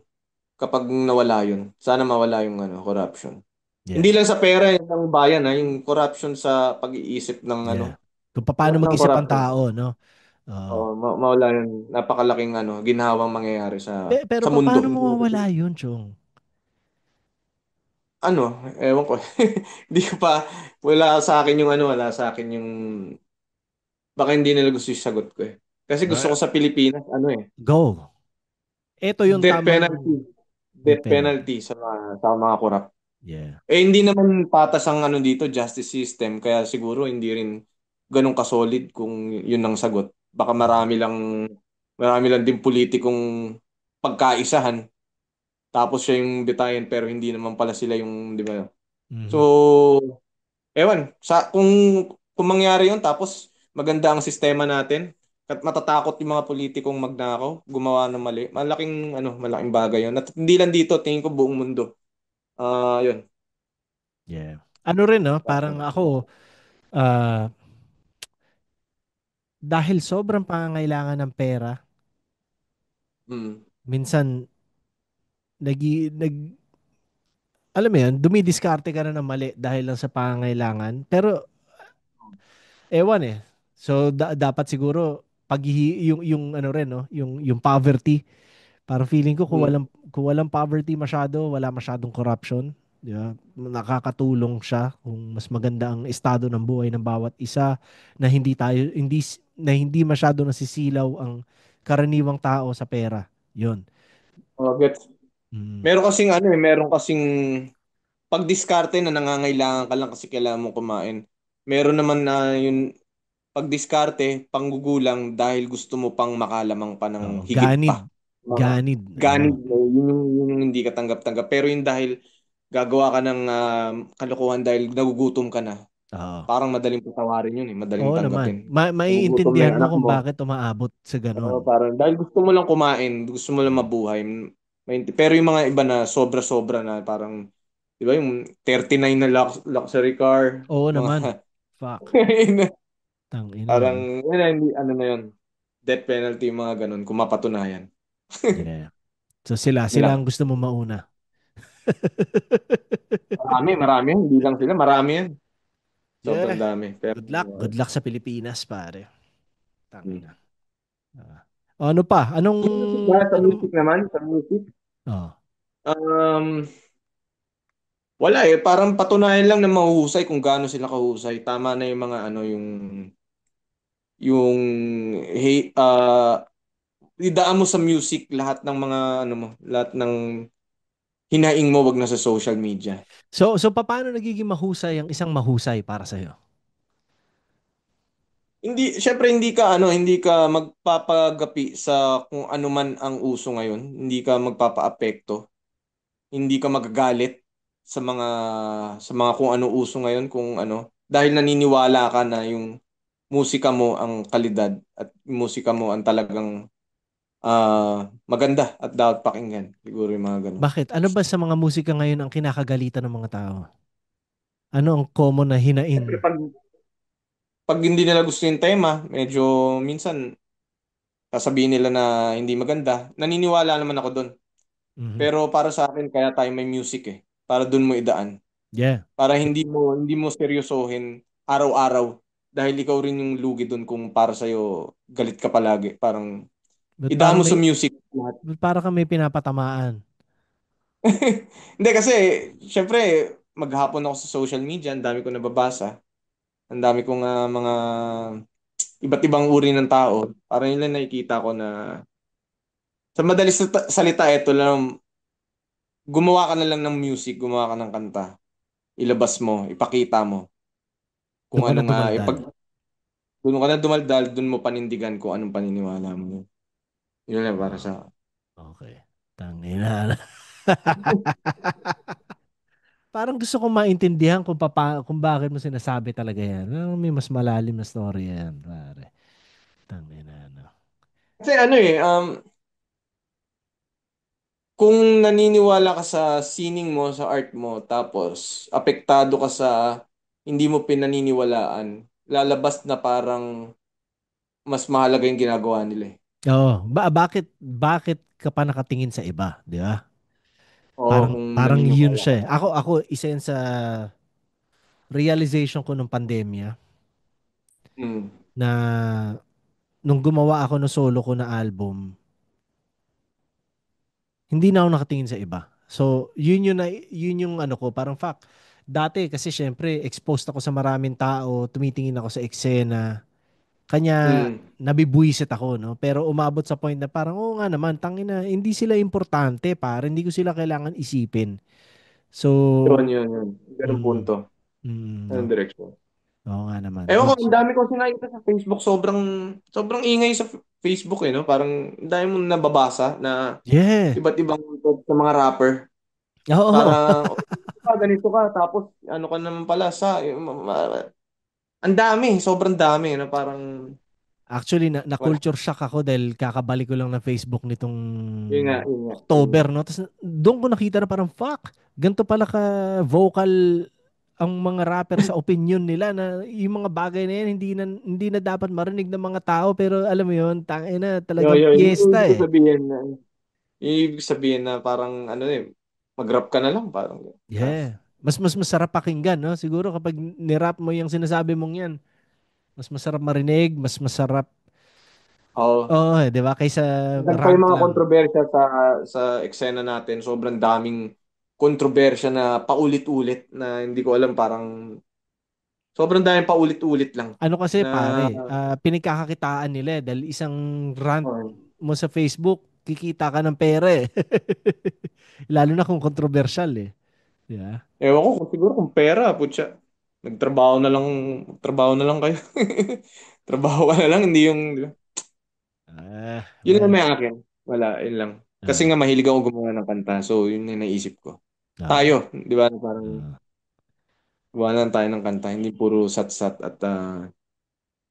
kapag nawala yun. Sana mawala yung ano, corruption. Hindi Yeah. lang sa pera ng bayan yung corruption sa pag-iisip ng ano, Yeah. Kung paano lahat ng mag-isip ang corruption. tao, no? Oo. Mawala yun. Napakalaking ano, ginhawang mangyayari Pero sa mundo. paano mawawala yun, Chong? Ano, ewan ko. Hindi ko pa, wala sa akin yung ano, wala sa akin yung, baka hindi nila gusto yung sagot ko eh. Kasi gusto Uh, ko sa Pilipinas, ano eh, Go. Ito yung death tamang penalty. death Death penalty. penalty sa mga korap. Yeah. Eh, hindi naman patas ang ano dito, justice system. Kaya siguro hindi rin ganun kasolid kung yun ang sagot. Baka Mhm. marami lang din politikong pagkaisahan. Tapos siya yung betayan pero hindi naman pala sila yung, di ba? So, Mhm. ewan, kung mangyari yun, tapos maganda ang sistema natin, at matatakot yung mga politikong magnakaw, gumawa ng mali, malaking bagay yun. At hindi lang dito, tingin ko buong mundo. Yun. Yeah. Ano rin, no? Parang ako, ah, dahil sobrang pangangailangan ng pera, Mm. minsan, alam mo yan, dumidiskarte ka na ng mali dahil lang sa pangangailangan. Pero, ewan eh. So, dapat siguro, yung ano rin, no? Yung poverty. Parang feeling ko Mm. kung walang poverty masyado, wala masyadong corruption. Di ba? Nakakatulong siya kung mas maganda ang estado ng buhay ng bawat isa na hindi masyado nasisilaw ang karaniwang tao sa pera. 'Yon. Gets. Mm. Meron kasing pagdiskarte na nangangailangan ka lang kasi kailangan mo kumain. Meron naman na yung pagdiskarte, panggugulang dahil gusto mo pang makalamang pa ng Oo, higit pa. ganid. Mga Ganid. ganid, Oo. yun yung hindi ka tanggap-tanggap. Pero yung dahil gagawa ka ng kalokohan dahil nagugutom ka na, Oo. parang madaling patawarin yun eh, madaling Oo naman. tanggapin. Nagugutom na Maiintindihan yung mo anak kung mo. bakit umaabot sa ganun. Parang dahil gusto mo lang kumain, gusto mo lang Yeah. mabuhay. Pero yung mga iba na sobra-sobra na parang, di ba, yung 39 na luxury car, Oo mga naman. Fuck. Tangina. parang, No? hindi, ano na yun, death penalty, yung mga ganun, kung mapatunayan. Yeah. So sila Nila. ang gusto mo mauna. Marami, hindi lang sila, marami yan. Sobrang Yeah. dami. Pero, Good luck. Good luck sa Pilipinas, pare. hmm. Tangina. Ah. Ano pa? Music ba? Sa Anong, music naman, sa music, oh. um, wala eh, parang patunayan lang na mahuhusay kung gaano sila kahusay. Tama na yung mga ano, yung hey, idaan mo sa music lahat ng mga ano mo, lahat ng hinaing mo wag na sa social media. So paano nagiging mahusay ang isang mahusay para sa iyo? Hindi, syempre hindi ka magpapagapi sa kung ano man ang uso ngayon. Hindi ka magpapaapekto. Hindi ka magagalit sa mga kung ano uso ngayon, kung ano, dahil naniniwala ka na yung musika mo ang kalidad at yung musika mo ang talagang maganda at dapat pakinggan. Siguro yung mga ganun. Bakit? Ano ba sa mga musika ngayon ang kinakagalitan ng mga tao? Ano ang common na hinaing? Siyempre, pag hindi nila gusto yung tema, medyo minsan sasabihin nila na hindi maganda. Naniniwala naman ako doon. Mhm. Pero para sa akin, kaya tayo may music eh. Para doon mo idaan. Yeah. Para hindi mo seryosohin araw-araw. Dahil ikaw rin yung lugi doon kung para sa'yo galit ka palagi. Parang Ba't idaan parang mo sa may music lahat. ba't parang kami pinapatamaan? Hindi kasi, syempre, maghapon ako sa social media, ang dami ko nababasa. Ang dami kong mga iba't ibang uri ng tao. Parang yun lang nakikita ko na sa madalis salita, ito lang, gumawa ka na lang ng music, gumawa ka ng kanta. Ilabas mo, ipakita mo kung Doon ka ano na nga, dumaldal. doon ka na dumaldal, doon mo panindigan kung anong paniniwala mo. Yun lang para Ah, sa... okay. Tangina. Parang gusto kong maintindihan kung bakit mo sinasabi talaga yan. May mas malalim na story yan, pare. Tangina, no. Kasi ano eh, kung naniniwala ka sa sining mo, sa art mo, tapos apektado ka sa hindi mo pinaniniwalaan, lalabas na parang mas mahalaga yung ginagawa nila eh. Oo, bakit ka pa nakatingin sa iba, di ba? Oo, Parang kung parang yun naniniwala ka. siya eh. Ako isa yun sa realization ko nung pandemya Mm. na nung gumawa ako ng solo ko na album, hindi na ako nakatingin sa iba. So, yun yung ano ko, parang fact. Dati kasi syempre exposed ako sa maraming tao, tumitingin ako sa eksena, kanya Mm. nabibuisit ako, no? Pero umabot sa point na parang, oo nga naman, tangina, hindi sila importante, para hindi ko sila kailangan isipin. So, Yun. Ganun mm, punto. no? Ganun direksyon. Oo nga naman. Ewan ko, Which, ang dami ko nakita sa Facebook. Sobrang ingay sa Facebook eh, no? Parang ang dami mo nababasa na yeah. iba't ibang thoughts sa mga rapper. Oo. Parang, oh, ganito ka, tapos ano ka naman pala sa... ang dami, sobrang dami. No? Parang, Actually, wala. na-culture shock ako dahil kakabalik ko lang ng Facebook nitong Yun nga. October, no? Tapos doon ko nakita na parang, fuck, ganito pala ka vocal ang mga rapper sa opinion nila na yung mga bagay na yan hindi na dapat marinig ng mga tao, pero alam mo yun, tangin na talagang Yung piyesta ibig ko eh. sabihin na, yung ibig sabihin na parang, ano eh, mag-rap ka na lang, parang, ha? Yeah. Mas masarap pakinggan, no? Siguro kapag nirap mo yung sinasabi mong yan, mas masarap marinig, mas masarap. Oo. Oh, 'di ba? Kaysa Dagdag pa rant yung mga lang. kontrobersya sa eksena natin. Sobrang daming kontrobersya na paulit-ulit na hindi ko alam parang sobrang daming paulit-ulit lang Ano kasi na pare, pinagkakakitaan nila dahil isang rant oh, mo sa Facebook, kikita ka ng pera eh. Lalo na kung controversial eh. Di ba? ewan ko kung siguro kung pera, putya. Magtrabaho na lang kayo. Trabaho ka na lang, hindi yung yun lang Well, may akin. Wala, yun lang. Kasi ah, nga mahilig ako gumawa ng kanta. So, yun yung naisip ko. okay. Tayo, di ba? Parang Ah. gawa na lang tayo ng kanta. Hindi puro sat-sat at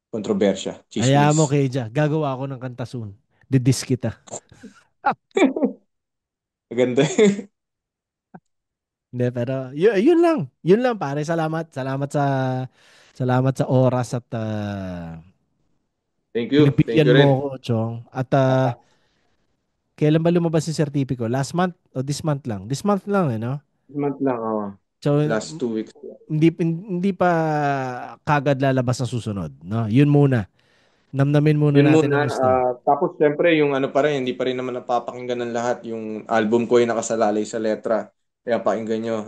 kontrobersya. Hayaan mo, Chismis. Keja. Gagawa ako ng kanta soon. Didis kita. Maganda. Hindi, pero yun lang. Yun lang, pare. Salamat. Salamat sa oras at Thank you. Thank pinagbigyan you mo rin. ako, Chong. At kailan ba lumabas yung sertipiko? Last month o this month lang? This month lang, eh, no? Month lang, So, last 2 weeks. hindi pa kagad lalabas ang susunod, no? Yun muna. Namnamin muna Yun natin muna. ang gusto. Tapos, syempre, yung ano pa rin, hindi pa rin naman napapakinggan ng lahat. Yung album ko ay nakasalalay sa letra. Kaya pakinggan nyo.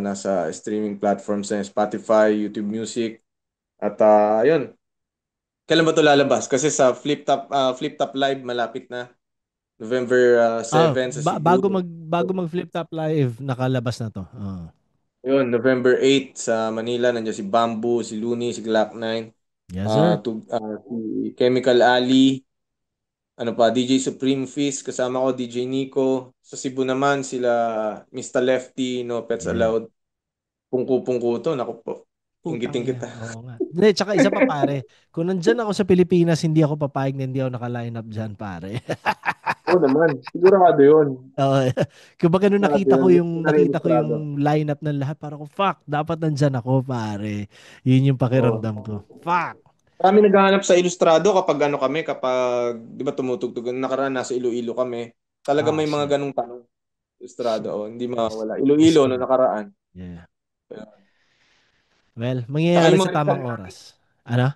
Nasa streaming platforms na Spotify, YouTube Music. At yun. Kailan ba ito lalabas? Kasi sa Flip Top Live, malapit na. November 7 sa Cebu. Bago mag Flip Top Live, nakalabas na to. Yun, November 8 sa Manila. Nandiyan si Bamboo, si Looney, si Glock 9. Yes, sir. Si Chemical Ali. Ano pa, DJ Supreme Fist, kasama ko DJ Nico. Sa Cebu naman, sila Mr. Lefty, No Pets Yeah. Allowed. Pungku-pungku to, naku po. Putang Inggitin ina. kita. Oo nga. Hindi, tsaka isa pa pare. Kung nandyan ako sa Pilipinas, hindi ako papayag na hindi ako naka-line up dyan, pare. Oo naman. Sigurado yun. Oo. Kumbaga nung Sigurado yun. nakita ko Ilustrado. yung lineup ng lahat, parang ko, fuck, dapat nandyan ako, pare. Yun yung Oo. pakiramdam ko. Fuck. Kami naghahanap sa Ilustrado kapag ano kami, kapag, di ba tumutugtog, nakaraan nasa Iloilo kami. Talaga Ah, may mga shit. ganong tanong. Ilustrado, Shit. oh, hindi mawawala. Diyos Iloilo ko. no nakaraan. Yeah. Kaya, Well, saka mangyayari yung sa mga Rizal tamang namin, oras. Ano?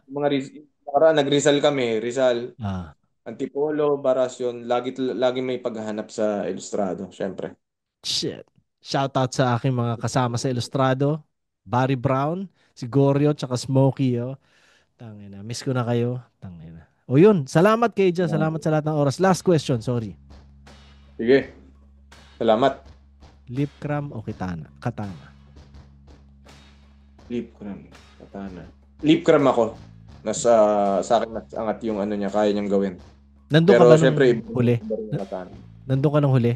nakaraan nag-Rizal kami, Rizal, Ah, Antipolo, Baración, lagi may paghahanap sa Ilustrado, syempre. shit. Shoutout sa aking mga kasama sa Ilustrado. Barry Brown, si Goryo, tsaka Smokey, oh. Tangina. Miss ko na kayo. Tangina. O yun. Salamat kay Jan. Yeah. Salamat sa lahat ng oras. Last question. Sorry. Sige, salamat. Lip cram o kitana? Katana. Lip cram, katana. Lip cram ako. Sa akin mas angat yung ano niya, kaya niyang gawin. Nandun ka Pero ba syempre, nung huli? iba rin yung katana. Nandun ka nung huli?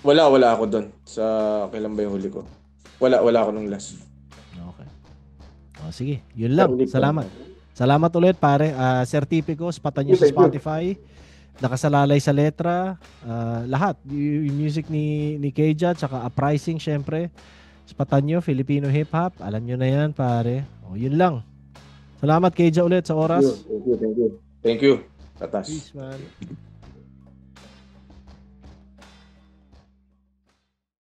Wala ako doon. Kailan ba yung huli ko? Wala ako nung last. Okay. O, sige. Yun lang. Lip cram. Salamat. Salamat ulit, pare. Certificos, patan nyo sa Thank you. Spotify. Nakasalalay sa letra. Lahat. Yung music ni Keja, tsaka Uprising, syempre. Patan nyo, Filipino Hip Hop. Alam nyo na yan, pare. O, yun lang. Salamat, Keja, ulit sa oras. Thank you. Thank you. Tatas. Peace, man.